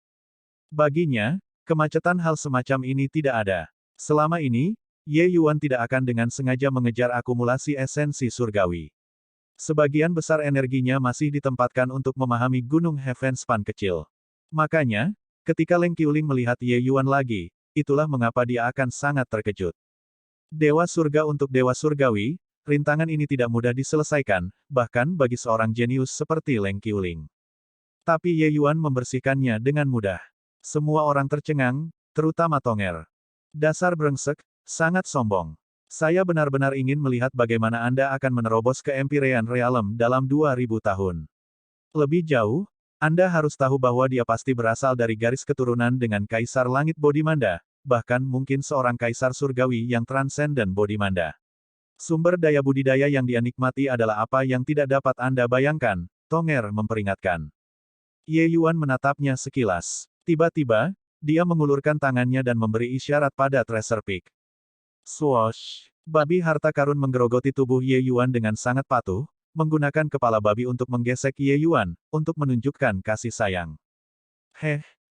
Speaker 1: Baginya, kemacetan hal semacam ini tidak ada. Selama ini, Ye Yuan tidak akan dengan sengaja mengejar akumulasi esensi surgawi. Sebagian besar energinya masih ditempatkan untuk memahami Gunung Heavenspan kecil. Makanya, ketika Leng Qiuling melihat Ye Yuan lagi, itulah mengapa dia akan sangat terkejut. Dewa surga untuk dewa surgawi, rintangan ini tidak mudah diselesaikan, bahkan bagi seorang jenius seperti Leng Qiuling. Tapi Ye Yuan membersihkannya dengan mudah. Semua orang tercengang, terutama Tonger. Dasar brengsek, sangat sombong. Saya benar-benar ingin melihat bagaimana Anda akan menerobos ke Empyrean Realm dalam 2000 tahun. Lebih jauh, Anda harus tahu bahwa dia pasti berasal dari garis keturunan dengan Kaisar Langit Bodhimanda, bahkan mungkin seorang Kaisar Surgawi yang transenden Bodhimanda. Sumber daya budidaya yang dia nikmati adalah apa yang tidak dapat Anda bayangkan, Tonger memperingatkan. Ye Yuan menatapnya sekilas. Tiba-tiba, dia mengulurkan tangannya dan memberi isyarat pada Treasure Peak. Swoosh! Babi harta karun menggerogoti tubuh Ye Yuan dengan sangat patuh, menggunakan kepala babi untuk menggesek Ye Yuan, untuk menunjukkan kasih sayang.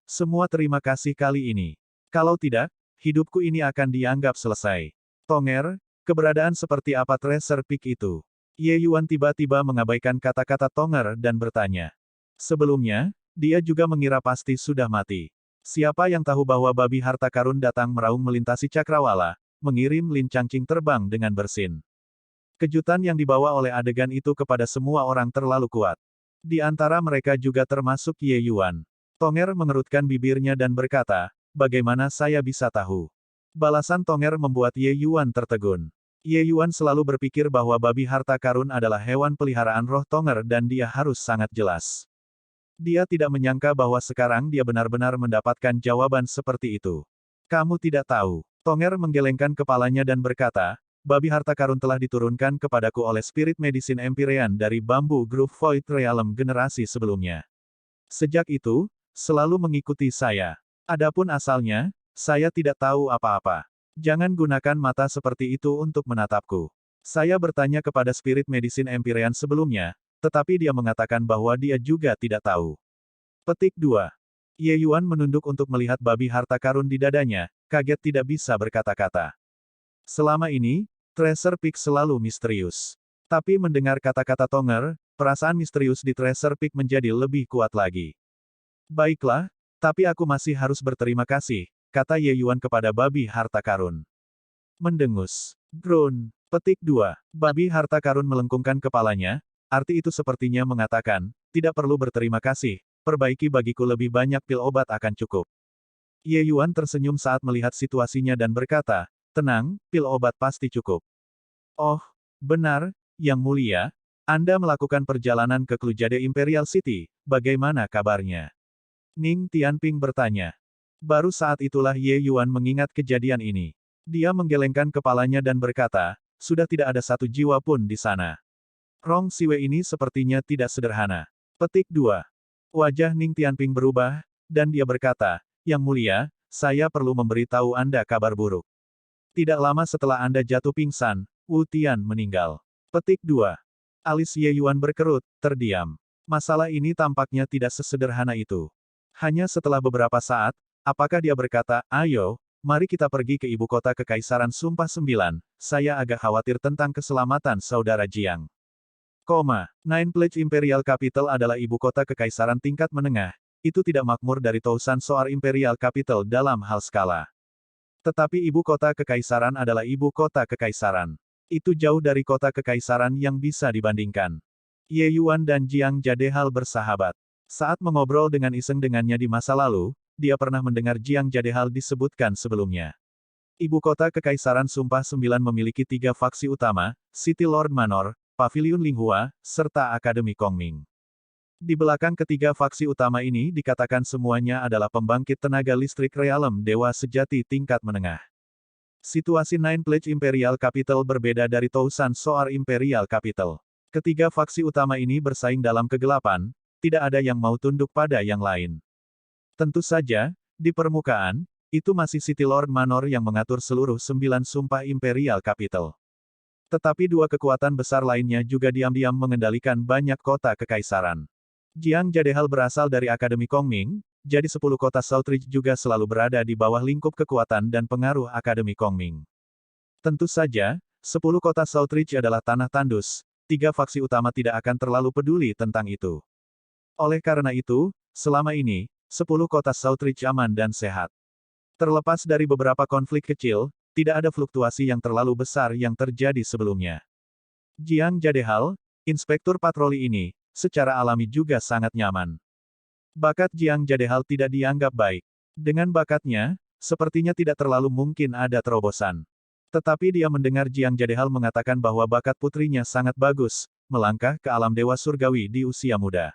Speaker 1: Semua terima kasih kali ini. Kalau tidak, hidupku ini akan dianggap selesai. Tonger, keberadaan seperti apa Treasure Peak itu? Ye Yuan tiba-tiba mengabaikan kata-kata Tonger dan bertanya. Sebelumnya, dia juga mengira pasti sudah mati. Siapa yang tahu bahwa babi harta karun datang meraung melintasi cakrawala, mengirim Lin Changqing terbang dengan bersin. Kejutan yang dibawa oleh adegan itu kepada semua orang terlalu kuat. Di antara mereka juga termasuk Ye Yuan. Tonger mengerutkan bibirnya dan berkata, bagaimana saya bisa tahu? Balasan Tonger membuat Ye Yuan tertegun. Ye Yuan selalu berpikir bahwa babi harta karun adalah hewan peliharaan roh Tonger dan dia harus sangat jelas. Dia tidak menyangka bahwa sekarang dia benar-benar mendapatkan jawaban seperti itu. Kamu tidak tahu. Tonger menggelengkan kepalanya dan berkata, babi harta karun telah diturunkan kepadaku oleh Spirit Medicine Empyrean dari Bamboo Grove Void Realm generasi sebelumnya. Sejak itu, selalu mengikuti saya. Adapun asalnya, saya tidak tahu apa-apa. Jangan gunakan mata seperti itu untuk menatapku. Saya bertanya kepada Spirit Medicine Empyrean sebelumnya, tetapi dia mengatakan bahwa dia juga tidak tahu. Petik 2. Ye Yuan menunduk untuk melihat babi harta karun di dadanya, kaget tidak bisa berkata-kata. Selama ini, Treasure Peak selalu misterius. Tapi mendengar kata-kata Tonger, perasaan misterius di Treasure Peak menjadi lebih kuat lagi. Baiklah, tapi aku masih harus berterima kasih, kata Ye Yuan kepada babi harta karun. Mendengus. Groan. Petik 2. Babi harta karun melengkungkan kepalanya, arti itu sepertinya mengatakan, tidak perlu berterima kasih, perbaiki bagiku lebih banyak pil obat akan cukup. Ye Yuan tersenyum saat melihat situasinya dan berkata, tenang, pil obat pasti cukup. Oh, benar, Yang Mulia, Anda melakukan perjalanan ke Klujade Imperial City, bagaimana kabarnya? Ning Tianping bertanya. Baru saat itulah Ye Yuan mengingat kejadian ini. Dia menggelengkan kepalanya dan berkata, sudah tidak ada satu jiwa pun di sana. Rong Siwei ini sepertinya tidak sederhana. Petik 2. Wajah Ning Tianping berubah, dan dia berkata, Yang Mulia, saya perlu memberitahu Anda kabar buruk. Tidak lama setelah Anda jatuh pingsan, Wu Tian meninggal. Petik 2. Alis Ye Yuan berkerut, terdiam. Masalah ini tampaknya tidak sesederhana itu. Hanya setelah beberapa saat, apakah dia berkata, ayo, mari kita pergi ke ibu kota Kekaisaran Sumpah Sembilan, saya agak khawatir tentang keselamatan saudara Jiang. Nine Pledge Imperial Capital adalah ibu kota kekaisaran tingkat menengah, itu tidak makmur dari Tousan Soar Imperial Capital dalam hal skala. Tetapi ibu kota kekaisaran adalah ibu kota kekaisaran. Itu jauh dari kota kekaisaran yang bisa dibandingkan. Ye Yuan dan Jiang Jadehal bersahabat. Saat mengobrol dengan iseng dengannya di masa lalu, dia pernah mendengar Jiang Jadehal disebutkan sebelumnya. Ibu kota Kekaisaran Sumpah Sembilan memiliki 3 faksi utama, City Lord Manor, Paviliun Linghua, serta Akademi Kongming. Di belakang ketiga faksi utama ini dikatakan semuanya adalah pembangkit tenaga listrik realem dewa sejati tingkat menengah. Situasi Nine Pledge Imperial Capital berbeda dari Tousan Soar Imperial Capital. Ketiga faksi utama ini bersaing dalam kegelapan, tidak ada yang mau tunduk pada yang lain. Tentu saja, di permukaan, itu masih City Lord Manor yang mengatur seluruh 9 sumpah Imperial Capital. Tetapi 2 kekuatan besar lainnya juga diam-diam mengendalikan banyak kota kekaisaran. Jiang Jadehal berasal dari Akademi Kongming, jadi 10 kota Southridge juga selalu berada di bawah lingkup kekuatan dan pengaruh Akademi Kongming. Tentu saja, 10 kota Southridge adalah tanah tandus, 3 faksi utama tidak akan terlalu peduli tentang itu. Oleh karena itu, selama ini, 10 kota Southridge aman dan sehat. Terlepas dari beberapa konflik kecil, tidak ada fluktuasi yang terlalu besar yang terjadi sebelumnya. Jiang Jadehal, inspektur patroli ini, secara alami juga sangat nyaman. Bakat Jiang Jadehal tidak dianggap baik. Dengan bakatnya, sepertinya tidak terlalu mungkin ada terobosan. Tetapi dia mendengar Jiang Jadehal mengatakan bahwa bakat putrinya sangat bagus, melangkah ke alam dewa surgawi di usia muda.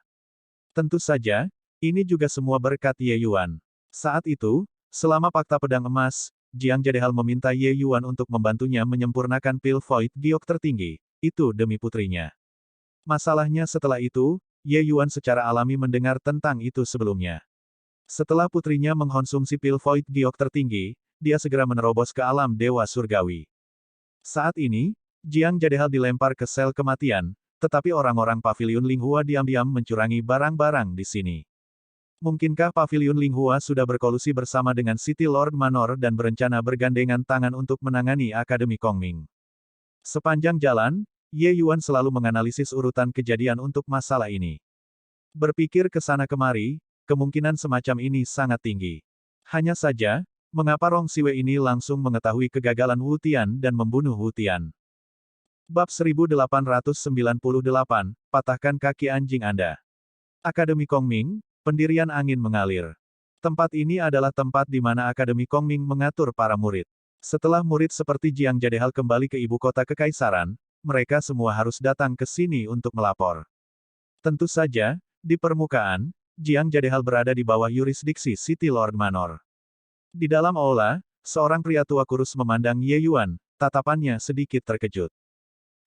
Speaker 1: Tentu saja, ini juga semua berkat Ye Yuan. Saat itu, selama Fakta Pedang Emas, Jiang Jadehal meminta Ye Yuan untuk membantunya menyempurnakan pil Void Giok tertinggi, itu demi putrinya. Masalahnya setelah itu, Ye Yuan secara alami mendengar tentang itu sebelumnya. Setelah putrinya mengkonsumsi pil Void Giok tertinggi, dia segera menerobos ke alam dewa surgawi. Saat ini, Jiang Jadehal dilempar ke sel kematian, tetapi orang-orang Paviliun Linghua diam-diam mencurangi barang-barang di sini. Mungkinkah Paviliun Linghua sudah berkolusi bersama dengan City Lord Manor dan berencana bergandengan tangan untuk menangani Akademi Kongming? Sepanjang jalan, Ye Yuan selalu menganalisis urutan kejadian untuk masalah ini. Berpikir ke sana kemari, kemungkinan semacam ini sangat tinggi. Hanya saja, mengapa Rong Siwei ini langsung mengetahui kegagalan Wu Tian dan membunuh Wu Tian? Bab 1898, Patahkan Kaki Anjing Anda. Akademi Kongming, pendirian angin mengalir. Tempat ini adalah tempat di mana Akademi Kongming mengatur para murid. Setelah murid seperti Jiang Jadehal kembali ke ibu kota kekaisaran, mereka semua harus datang ke sini untuk melapor. Tentu saja, di permukaan, Jiang Jadehal berada di bawah yurisdiksi City Lord Manor. Di dalam aula, seorang pria tua kurus memandang Ye Yuan, tatapannya sedikit terkejut.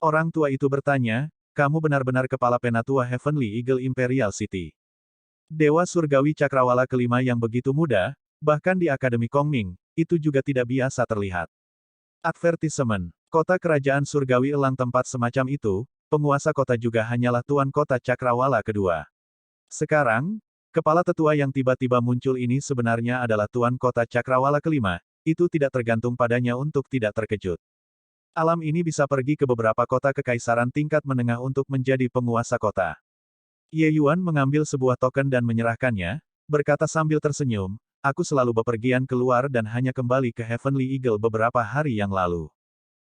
Speaker 1: Orang tua itu bertanya, kamu benar-benar kepala penatua Heavenly Eagle Imperial City. Dewa Surgawi Cakrawala kelima yang begitu muda, bahkan di Akademi Kongming, itu juga tidak biasa terlihat. Advertisement. Kota kerajaan surgawi elang tempat semacam itu, penguasa kota juga hanyalah tuan kota Cakrawala kedua. Sekarang, kepala tetua yang tiba-tiba muncul ini sebenarnya adalah tuan kota Cakrawala kelima, itu tidak tergantung padanya untuk tidak terkejut. Alam ini bisa pergi ke beberapa kota kekaisaran tingkat menengah untuk menjadi penguasa kota. Ye Yuan mengambil sebuah token dan menyerahkannya, berkata sambil tersenyum, aku selalu bepergian keluar dan hanya kembali ke Heavenly Eagle beberapa hari yang lalu.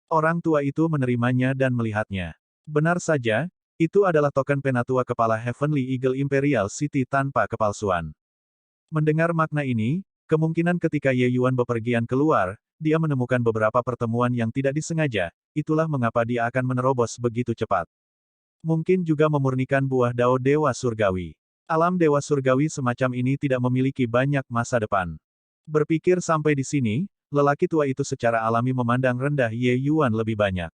Speaker 1: Orang tua itu menerimanya dan melihatnya. Benar saja, itu adalah token penatua kepala Heavenly Eagle Imperial City tanpa kepalsuan. Mendengar makna ini, kemungkinan ketika Ye Yuan bepergian keluar, dia menemukan beberapa pertemuan yang tidak disengaja, itulah mengapa dia akan menerobos begitu cepat. Mungkin juga memurnikan buah dao Dewa Surgawi. Alam Dewa Surgawi semacam ini tidak memiliki banyak masa depan. Berpikir sampai di sini, lelaki tua itu secara alami memandang rendah Ye Yuan lebih banyak.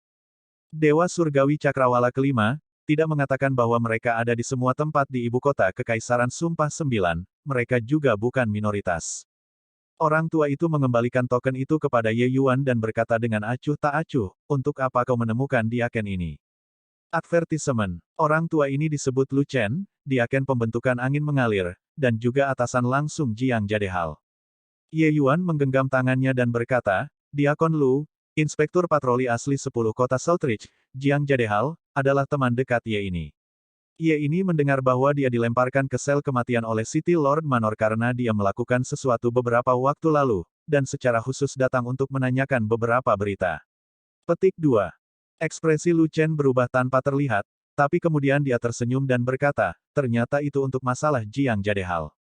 Speaker 1: Dewa Surgawi Cakrawala kelima, tidak mengatakan bahwa mereka ada di semua tempat di ibu kota Kekaisaran Sumpah Sembilan, mereka juga bukan minoritas. Orang tua itu mengembalikan token itu kepada Ye Yuan dan berkata dengan acuh tak acuh, untuk apa kau menemukan diaken ini? Advertisement. Orang tua ini disebut Lu Chen, diaken pembentukan angin mengalir, dan juga atasan langsung Jiang Jadehal. Ye Yuan menggenggam tangannya dan berkata, Diakon Lu, inspektur patroli asli 10 kota Southridge, Jiang Jadehal, adalah teman dekat Ye ini. Ia ini mendengar bahwa dia dilemparkan ke sel kematian oleh City Lord Manor karena dia melakukan sesuatu beberapa waktu lalu, dan secara khusus datang untuk menanyakan beberapa berita. Petik 2. Ekspresi Lu Chen berubah tanpa terlihat, tapi kemudian dia tersenyum dan berkata, ternyata itu untuk masalah Jiang Jadehal.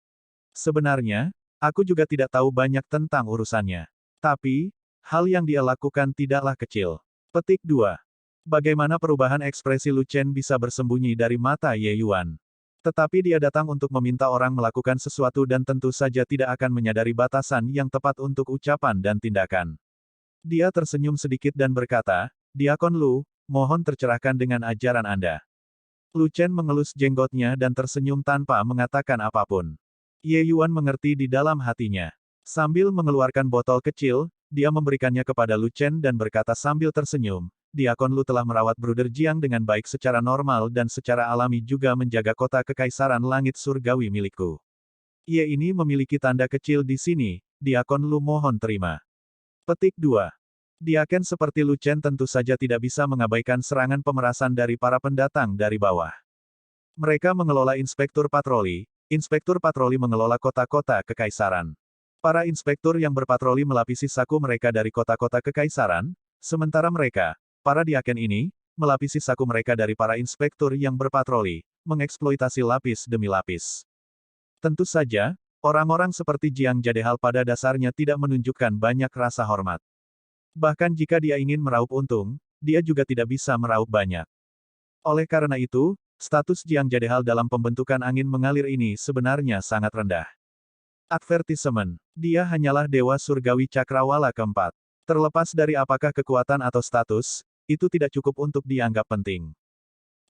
Speaker 1: Sebenarnya, aku juga tidak tahu banyak tentang urusannya. Tapi, hal yang dia lakukan tidaklah kecil. Petik 2. Bagaimana perubahan ekspresi Lu Chen bisa bersembunyi dari mata Ye Yuan? Tetapi dia datang untuk meminta orang melakukan sesuatu dan tentu saja tidak akan menyadari batasan yang tepat untuk ucapan dan tindakan. Dia tersenyum sedikit dan berkata, Diakon Lu, mohon tercerahkan dengan ajaran Anda. Lu Chen mengelus jenggotnya dan tersenyum tanpa mengatakan apapun. Ye Yuan mengerti di dalam hatinya. Sambil mengeluarkan botol kecil, dia memberikannya kepada Lu Chen dan berkata sambil tersenyum, Diakon Lu telah merawat Bruder Jiang dengan baik secara normal dan secara alami juga menjaga kota kekaisaran langit surgawi milikku. Ia ini memiliki tanda kecil di sini, Diakon Lu mohon terima. Petik 2. Diaken seperti Lu Chen tentu saja tidak bisa mengabaikan serangan pemerasan dari para pendatang dari bawah. Mereka mengelola inspektur patroli mengelola kota-kota kekaisaran. Para inspektur yang berpatroli melapisi saku mereka dari kota-kota kekaisaran, sementara mereka, para diaken ini, melapisi saku mereka dari para inspektur yang berpatroli, mengeksploitasi lapis demi lapis. Tentu saja, orang-orang seperti Jiang Jadehal pada dasarnya tidak menunjukkan banyak rasa hormat. Bahkan jika dia ingin meraup untung, dia juga tidak bisa meraup banyak. Oleh karena itu, status Jiang Jadehal dalam pembentukan angin mengalir ini sebenarnya sangat rendah. Advertisement. Dia hanyalah Dewa Surgawi Cakrawala keempat. Terlepas dari apakah kekuatan atau status, itu tidak cukup untuk dianggap penting.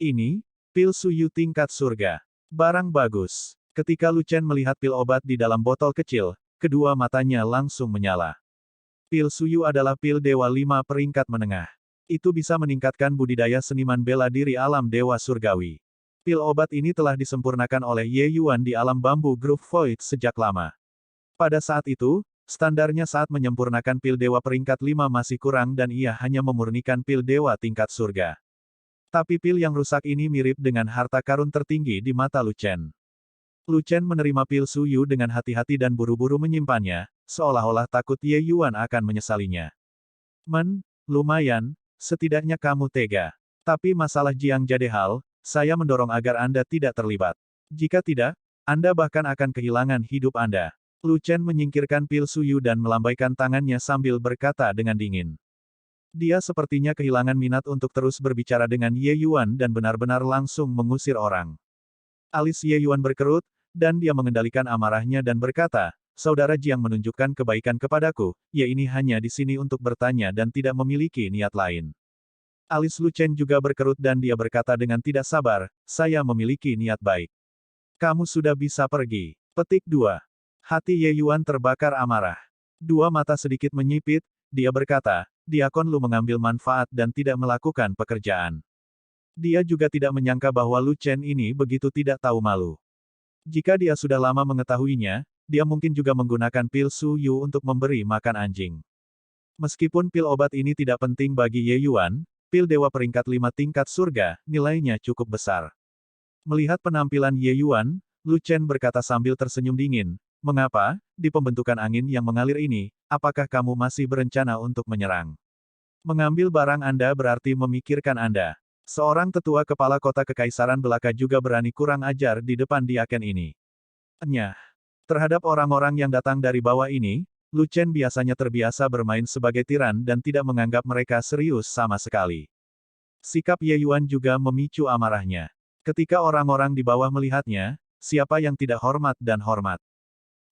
Speaker 1: Ini, pil suyu tingkat surga. Barang bagus. Ketika Lu Chen melihat pil obat di dalam botol kecil, kedua matanya langsung menyala. Pil suyu adalah pil Dewa 5 peringkat menengah. Itu bisa meningkatkan budidaya seniman bela diri alam Dewa Surgawi. Pil obat ini telah disempurnakan oleh Ye Yuan di alam bambu Groove Void sejak lama. Pada saat itu, standarnya saat menyempurnakan pil dewa peringkat 5 masih kurang dan ia hanya memurnikan pil dewa tingkat surga. Tapi pil yang rusak ini mirip dengan harta karun tertinggi di mata Lu Chen. Lu Chen menerima pil suyu dengan hati-hati dan buru-buru menyimpannya, seolah-olah takut Ye Yuan akan menyesalinya. Lumayan, setidaknya kamu tega. Tapi masalah Jiang Jadehal, saya mendorong agar Anda tidak terlibat. Jika tidak, Anda bahkan akan kehilangan hidup Anda. Lu Chen menyingkirkan pil suyu dan melambaikan tangannya sambil berkata dengan dingin. Dia sepertinya kehilangan minat untuk terus berbicara dengan Ye Yuan dan benar-benar langsung mengusir orang. Alis Ye Yuan berkerut, dan dia mengendalikan amarahnya dan berkata, Saudara Jiang menunjukkan kebaikan kepadaku, ia ini hanya di sini untuk bertanya dan tidak memiliki niat lain. Alis Lu Chen juga berkerut dan dia berkata dengan tidak sabar, saya memiliki niat baik. Kamu sudah bisa pergi. Petik 2. Hati Ye Yuan terbakar amarah. Dua mata sedikit menyipit, dia berkata, Diakon Lu mengambil manfaat dan tidak melakukan pekerjaan. Dia juga tidak menyangka bahwa Lu Chen ini begitu tidak tahu malu. Jika dia sudah lama mengetahuinya, dia mungkin juga menggunakan pil suyu untuk memberi makan anjing. Meskipun pil obat ini tidak penting bagi Ye Yuan, pil dewa peringkat 5 tingkat surga, nilainya cukup besar. Melihat penampilan Ye Yuan, Lu Chen berkata sambil tersenyum dingin, Mengapa, di pembentukan angin yang mengalir ini, apakah kamu masih berencana untuk menyerang? Mengambil barang Anda berarti memikirkan Anda. Seorang tetua kepala kota kekaisaran belaka juga berani kurang ajar di depan diaken ini. Terhadap orang-orang yang datang dari bawah ini, Lu Chen biasanya terbiasa bermain sebagai tiran dan tidak menganggap mereka serius sama sekali. Sikap Ye Yuan juga memicu amarahnya. Ketika orang-orang di bawah melihatnya, siapa yang tidak hormat dan hormat?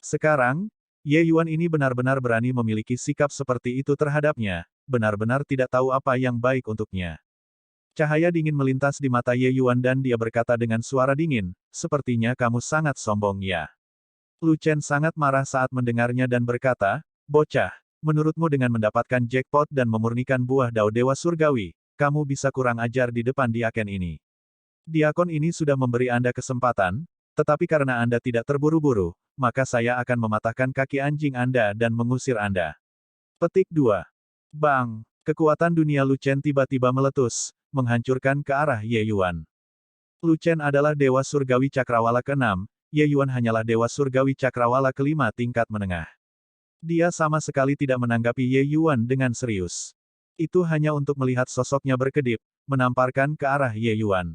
Speaker 1: Sekarang, Ye Yuan ini benar-benar berani memiliki sikap seperti itu terhadapnya, benar-benar tidak tahu apa yang baik untuknya. Cahaya dingin melintas di mata Ye Yuan dan dia berkata dengan suara dingin, sepertinya kamu sangat sombong ya. Lu Chen sangat marah saat mendengarnya dan berkata, Bocah, menurutmu dengan mendapatkan jackpot dan memurnikan buah dao dewa surgawi, kamu bisa kurang ajar di depan diaken ini. Diakon ini sudah memberi Anda kesempatan, tetapi karena Anda tidak terburu-buru, maka saya akan mematahkan kaki anjing Anda dan mengusir Anda. Petik 2. Bang! Kekuatan dunia Lu Chen tiba-tiba meletus, menghancurkan ke arah Ye Yuan. Lu Chen adalah Dewa Surgawi Cakrawala ke-6, Ye Yuan hanyalah Dewa Surgawi Cakrawala ke-5 tingkat menengah. Dia sama sekali tidak menanggapi Ye Yuan dengan serius. Itu hanya untuk melihat sosoknya berkedip, menamparkan ke arah Ye Yuan.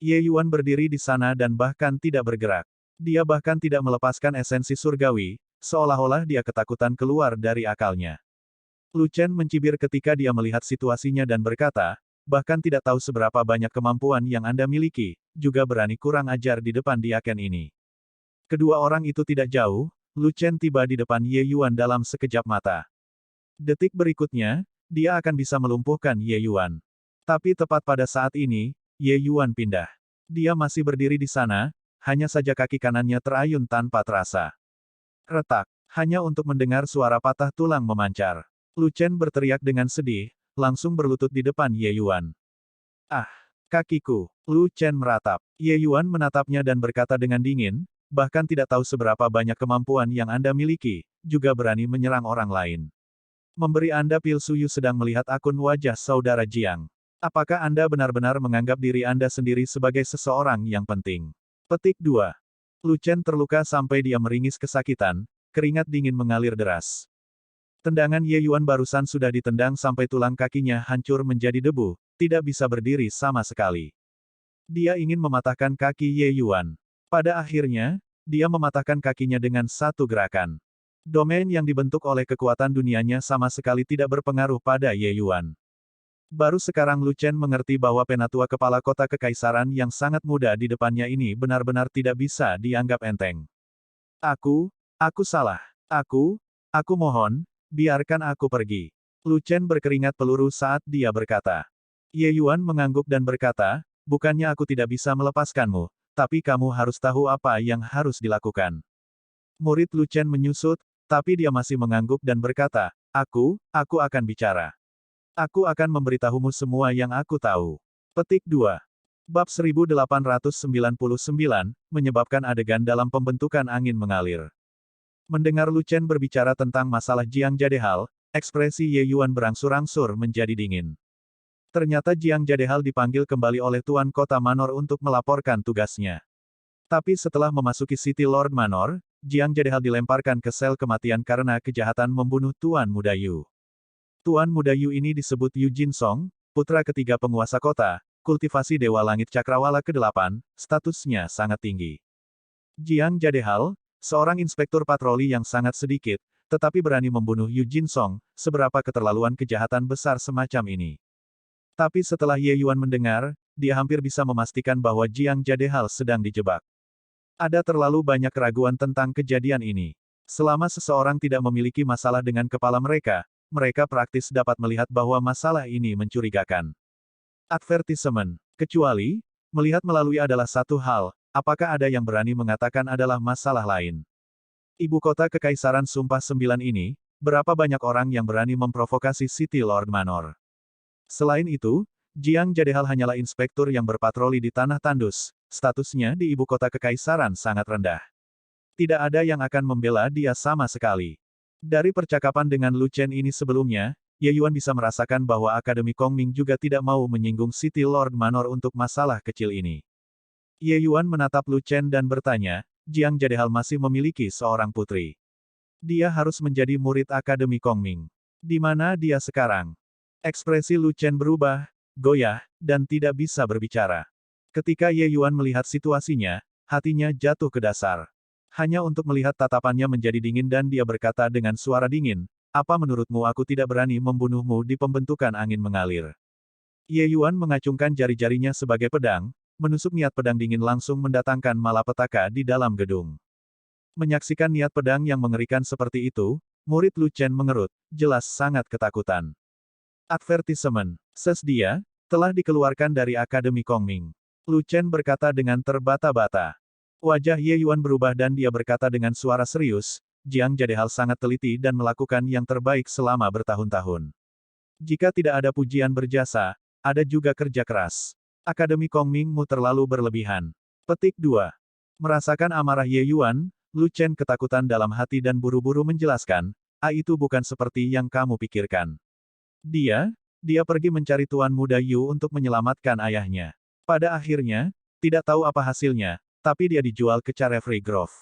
Speaker 1: Ye Yuan berdiri di sana dan bahkan tidak bergerak. Dia bahkan tidak melepaskan esensi surgawi, seolah-olah dia ketakutan keluar dari akalnya. Lu Chen mencibir ketika dia melihat situasinya dan berkata, bahkan tidak tahu seberapa banyak kemampuan yang Anda miliki, juga berani kurang ajar di depan diaken ini. Kedua orang itu tidak jauh, Lu Chen tiba di depan Ye Yuan dalam sekejap mata. Detik berikutnya, dia akan bisa melumpuhkan Ye Yuan. Tapi tepat pada saat ini, Ye Yuan pindah. Dia masih berdiri di sana, hanya saja kaki kanannya terayun tanpa terasa. Retak, hanya untuk mendengar suara patah tulang memancar. Lu Chen berteriak dengan sedih, langsung berlutut di depan Ye Yuan. Ah, kakiku. Lu Chen meratap. Ye Yuan menatapnya dan berkata dengan dingin, bahkan tidak tahu seberapa banyak kemampuan yang Anda miliki, juga berani menyerang orang lain. Memberi Anda pil suyu sedang melihat akun wajah saudara Jiang. Apakah Anda benar-benar menganggap diri Anda sendiri sebagai seseorang yang penting? Petik 2. Lu Chen terluka sampai dia meringis kesakitan, keringat dingin mengalir deras. Tendangan Ye Yuan barusan sudah ditendang sampai tulang kakinya hancur menjadi debu, tidak bisa berdiri sama sekali. Dia ingin mematahkan kaki Ye Yuan. Pada akhirnya, dia mematahkan kakinya dengan satu gerakan. Domain yang dibentuk oleh kekuatan dunianya sama sekali tidak berpengaruh pada Ye Yuan. Baru sekarang Lu Chen mengerti bahwa penatua kepala kota kekaisaran yang sangat muda di depannya ini benar-benar tidak bisa dianggap enteng. Aku salah. Aku mohon, biarkan aku pergi. Lu Chen berkeringat peluru saat dia berkata. Ye Yuan mengangguk dan berkata, bukannya aku tidak bisa melepaskanmu, tapi kamu harus tahu apa yang harus dilakukan. Murid Lu Chen menyusut, tapi dia masih mengangguk dan berkata, aku akan bicara. Aku akan memberitahumu semua yang aku tahu. Petik 2. Bab 1899, menyebabkan adegan dalam pembentukan angin mengalir. Mendengar Lu Chen berbicara tentang masalah Jiang Jadehal, ekspresi Ye Yuan berangsur-angsur menjadi dingin. Ternyata Jiang Jadehal dipanggil kembali oleh Tuan Kota Manor untuk melaporkan tugasnya. Tapi setelah memasuki City Lord Manor, Jiang Jadehal dilemparkan ke sel kematian karena kejahatan membunuh Tuan Muda Yu. Tuan Muda Yu ini disebut Yu Jin Song, putra ketiga penguasa kota, kultivasi Dewa Langit Cakrawala ke-8, statusnya sangat tinggi. Jiang Jadehal, seorang inspektur patroli yang sangat sedikit, tetapi berani membunuh Yu Jin Song, seberapa keterlaluan kejahatan besar semacam ini. Tapi setelah Ye Yuan mendengar, dia hampir bisa memastikan bahwa Jiang Jadehal sedang dijebak. Ada terlalu banyak keraguan tentang kejadian ini. Selama seseorang tidak memiliki masalah dengan kepala mereka praktis dapat melihat bahwa masalah ini mencurigakan. Advertisement. Kecuali, melihat melalui adalah satu hal, apakah ada yang berani mengatakan adalah masalah lain. Ibu kota kekaisaran Sumpah Sembilan ini, berapa banyak orang yang berani memprovokasi City Lord Manor. Selain itu, Jiang Jadehal hanyalah inspektur yang berpatroli di tanah tandus, statusnya di ibu kota kekaisaran sangat rendah. Tidak ada yang akan membela dia sama sekali. Dari percakapan dengan Lu Chen ini sebelumnya, Ye Yuan bisa merasakan bahwa Akademi Kongming juga tidak mau menyinggung City Lord Manor untuk masalah kecil ini. Ye Yuan menatap Lu Chen dan bertanya, Jiang Jadehal masih memiliki seorang putri. Dia harus menjadi murid Akademi Kongming. Di mana dia sekarang? Ekspresi Lu Chen berubah, goyah, dan tidak bisa berbicara. Ketika Ye Yuan melihat situasinya, hatinya jatuh ke dasar. Hanya untuk melihat tatapannya menjadi dingin dan dia berkata dengan suara dingin, apa menurutmu aku tidak berani membunuhmu di pembentukan angin mengalir? Ye Yuan mengacungkan jari-jarinya sebagai pedang, menusuk niat pedang dingin langsung mendatangkan malapetaka di dalam gedung. Menyaksikan niat pedang yang mengerikan seperti itu, murid Lu Chen mengerut, jelas sangat ketakutan. Advertisement. Dia telah dikeluarkan dari Akademi Kongming. Lu Chen berkata dengan terbata-bata. Wajah Ye Yuan berubah dan dia berkata dengan suara serius, Jiang Jadehal sangat teliti dan melakukan yang terbaik selama bertahun-tahun. Jika tidak ada pujian berjasa, ada juga kerja keras. Akademi Kongming-mu terlalu berlebihan. Petik 2. Merasakan amarah Ye Yuan, Lu Chen ketakutan dalam hati dan buru-buru menjelaskan, itu bukan seperti yang kamu pikirkan. Dia pergi mencari Tuan Muda Yu untuk menyelamatkan ayahnya. Pada akhirnya, Tidak tahu apa hasilnya, tapi dia dijual ke Carefree Grove.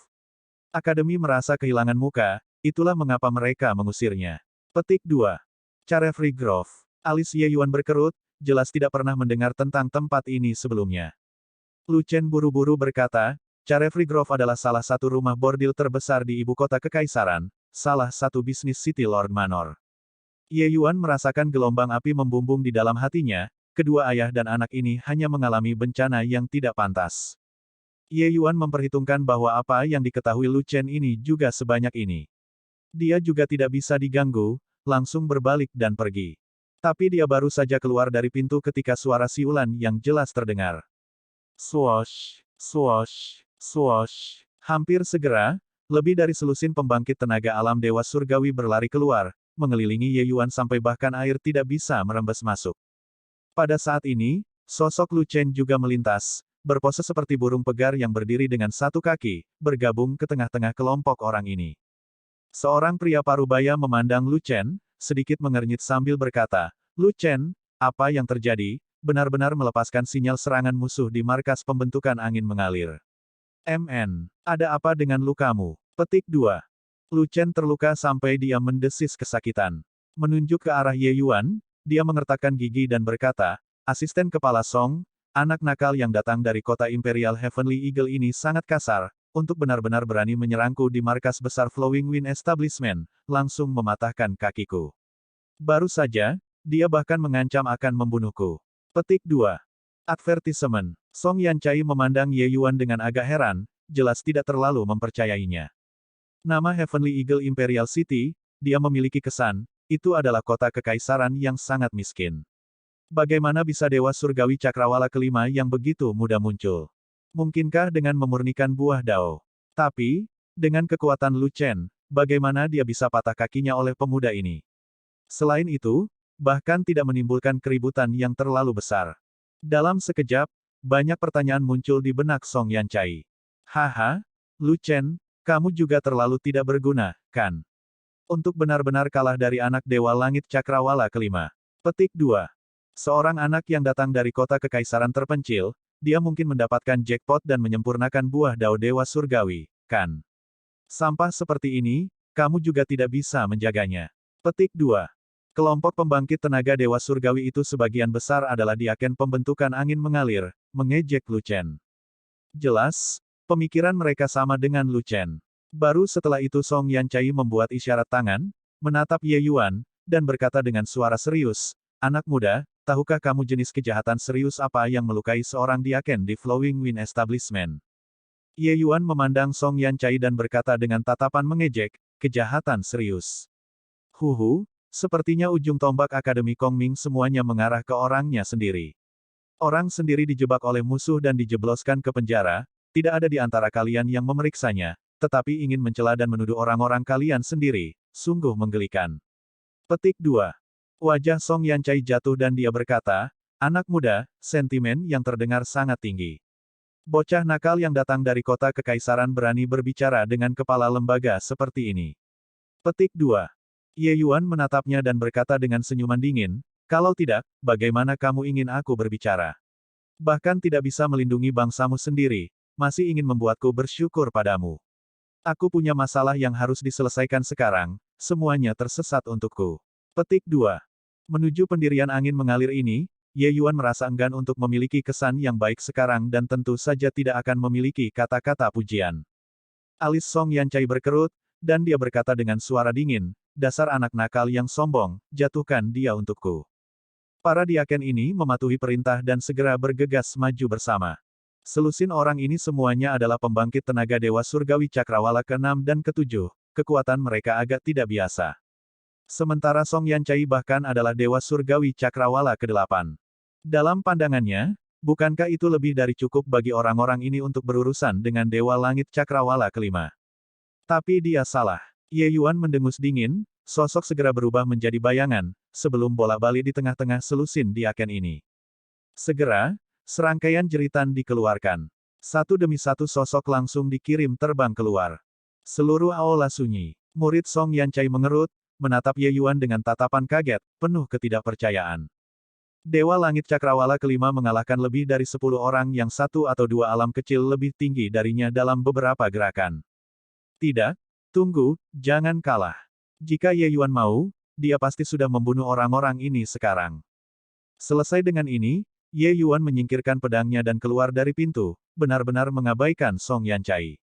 Speaker 1: Akademi merasa kehilangan muka, itulah mengapa mereka mengusirnya. Petik 2. Carefree Grove. Alis Ye Yuan berkerut, jelas tidak pernah mendengar tentang tempat ini sebelumnya. Lu Chen buru-buru berkata, Carefree Grove adalah salah satu rumah bordil terbesar di ibu kota kekaisaran, salah satu bisnis City Lord Manor. Ye Yuan merasakan gelombang api membumbung di dalam hatinya, kedua ayah dan anak ini hanya mengalami bencana yang tidak pantas. Ye Yuan memperhitungkan bahwa apa yang diketahui Lu Chen ini juga sebanyak ini. Dia juga tidak bisa diganggu, langsung berbalik dan pergi. Tapi dia baru saja keluar dari pintu ketika suara siulan yang jelas terdengar. Swoosh, swoosh, swoosh. Hampir segera, lebih dari selusin pembangkit tenaga alam Dewa Surgawi berlari keluar, mengelilingi Ye Yuan sampai bahkan air tidak bisa merembes masuk. Pada saat ini, sosok Lu Chen juga melintas, berpose seperti burung pegar yang berdiri dengan satu kaki, bergabung ke tengah-tengah kelompok orang ini. Seorang pria parubaya memandang Lu Chen, sedikit mengernyit sambil berkata, Lu Chen, apa yang terjadi? Benar-benar melepaskan sinyal serangan musuh di markas pembentukan angin mengalir. Ada apa dengan lukamu? Petik 2. Lu Chen terluka sampai dia mendesis kesakitan. Menunjuk ke arah Ye Yuan, dia mengertakkan gigi dan berkata, asisten kepala Song, anak nakal yang datang dari kota Imperial Heavenly Eagle ini sangat kasar, untuk benar-benar berani menyerangku di markas besar Flowing Wind Establishment, langsung mematahkan kakiku. Baru saja, dia bahkan mengancam akan membunuhku. Petik 2. Advertisement. Song Yancai memandang Ye Yuan dengan agak heran, jelas tidak terlalu mempercayainya. Nama Heavenly Eagle Imperial City, dia memiliki kesan, itu adalah kota kekaisaran yang sangat miskin. Bagaimana bisa Dewa Surgawi Cakrawala kelima yang begitu mudah muncul? Mungkinkah dengan memurnikan buah dao? Tapi, dengan kekuatan Lu Chen, bagaimana dia bisa patah kakinya oleh pemuda ini? Selain itu, bahkan tidak menimbulkan keributan yang terlalu besar. Dalam sekejap, banyak pertanyaan muncul di benak Song Yancai. Haha, Lu Chen, kamu juga terlalu tidak berguna, kan? Untuk benar-benar kalah dari anak Dewa Langit Cakrawala kelima. Petik 2. Seorang anak yang datang dari kota kekaisaran terpencil, dia mungkin mendapatkan jackpot dan menyempurnakan buah dao Dewa Surgawi, kan? Sampah seperti ini, kamu juga tidak bisa menjaganya. Petik 2. Kelompok pembangkit tenaga Dewa Surgawi itu sebagian besar adalah diaken pembentukan angin mengalir, mengejek Lu Chen. Jelas, pemikiran mereka sama dengan Lu Chen. Baru setelah itu Song Yancai membuat isyarat tangan, menatap Ye Yuan, dan berkata dengan suara serius, anak muda, tahukah kamu jenis kejahatan serius apa yang melukai seorang diaken di Flowing Wind Establishment? Ye Yuan memandang Song Yancai dan berkata dengan tatapan mengejek, kejahatan serius. Huhu, sepertinya ujung tombak Akademi Kongming semuanya mengarah ke orangnya sendiri. Orang sendiri dijebak oleh musuh dan dijebloskan ke penjara, tidak ada di antara kalian yang memeriksanya, tetapi ingin mencela dan menuduh orang-orang kalian sendiri, sungguh menggelikan. Petik 2. Wajah Song Yancai jatuh dan dia berkata, anak muda, sentimen yang terdengar sangat tinggi. Bocah nakal yang datang dari kota kekaisaran berani berbicara dengan kepala lembaga seperti ini. Petik 2. Ye Yuan menatapnya dan berkata dengan senyuman dingin, kalau tidak, bagaimana kamu ingin aku berbicara? Bahkan tidak bisa melindungi bangsamu sendiri, masih ingin membuatku bersyukur padamu. Aku punya masalah yang harus diselesaikan sekarang, semuanya tersesat untukku. Petik 2. Menuju pendirian angin mengalir ini, Ye Yuan merasa enggan untuk memiliki kesan yang baik sekarang dan tentu saja tidak akan memiliki kata-kata pujian. Alis Song Yancai berkerut, dan dia berkata dengan suara dingin, dasar anak nakal yang sombong, jatuhkan dia untukku. Para diaken ini mematuhi perintah dan segera bergegas maju bersama. Selusin orang ini semuanya adalah pembangkit tenaga Dewa Surgawi Cakrawala ke-6 dan ke-7, kekuatan mereka agak tidak biasa. Sementara Song Yancai bahkan adalah Dewa Surgawi Cakrawala ke-8. Dalam pandangannya, bukankah itu lebih dari cukup bagi orang-orang ini untuk berurusan dengan Dewa Langit Cakrawala ke-5? Tapi dia salah. Ye Yuan mendengus dingin, sosok segera berubah menjadi bayangan, sebelum bolak-balik di tengah-tengah selusin diaken ini. Segera, serangkaian jeritan dikeluarkan. Satu demi satu sosok langsung dikirim terbang keluar. Seluruh aula sunyi. Murid Song Yancai mengerut, menatap Ye Yuan dengan tatapan kaget, penuh ketidakpercayaan. Dewa Langit Cakrawala kelima mengalahkan lebih dari 10 orang yang satu atau dua alam kecil lebih tinggi darinya dalam beberapa gerakan. Tidak, tunggu, jangan kalah. Jika Ye Yuan mau, dia pasti sudah membunuh orang-orang ini sekarang. Selesai dengan ini, Ye Yuan menyingkirkan pedangnya dan keluar dari pintu, benar-benar mengabaikan Song Yancai.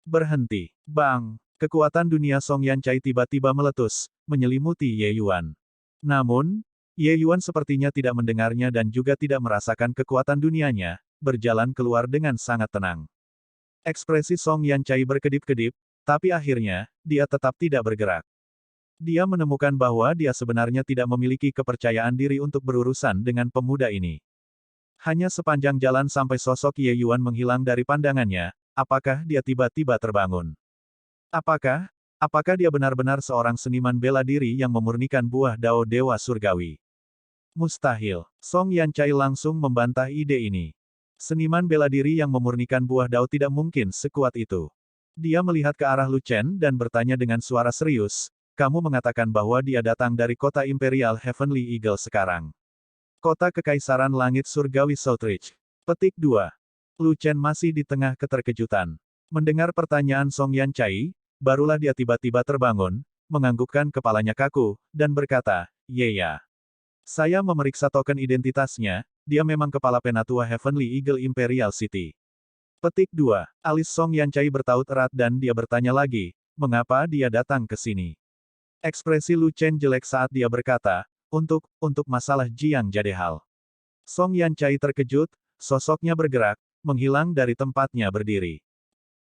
Speaker 1: Berhenti. Bang! Kekuatan dunia Song Yancai tiba-tiba meletus, menyelimuti Ye Yuan. Namun, Ye Yuan sepertinya tidak mendengarnya dan juga tidak merasakan kekuatan dunianya, berjalan keluar dengan sangat tenang. Ekspresi Song Yancai berkedip-kedip, tapi akhirnya, dia tetap tidak bergerak. Dia menemukan bahwa dia sebenarnya tidak memiliki kepercayaan diri untuk berurusan dengan pemuda ini. Hanya sepanjang jalan sampai sosok Ye Yuan menghilang dari pandangannya, apakah dia tiba-tiba terbangun? Apakah dia benar-benar seorang seniman bela diri yang memurnikan buah dao dewa surgawi? Mustahil. Song Yancai langsung membantah ide ini. Seniman bela diri yang memurnikan buah dao tidak mungkin sekuat itu. Dia melihat ke arah Lu Chen dan bertanya dengan suara serius, kamu mengatakan bahwa dia datang dari kota Imperial Heavenly Eagle sekarang. Kota Kekaisaran Langit Surgawi Southridge. Petik 2. Lu Chen masih di tengah keterkejutan. Mendengar pertanyaan Song Yancai, barulah dia tiba-tiba terbangun, menganggukkan kepalanya kaku, dan berkata, ya. Saya memeriksa token identitasnya, dia memang kepala penatua Heavenly Eagle Imperial City. Petik 2. Alis Song Yancai bertaut erat dan dia bertanya lagi, mengapa dia datang ke sini? Ekspresi Lu Chen jelek saat dia berkata, untuk masalah Jiang Jadehal. Song Yancai terkejut, sosoknya bergerak, menghilang dari tempatnya berdiri.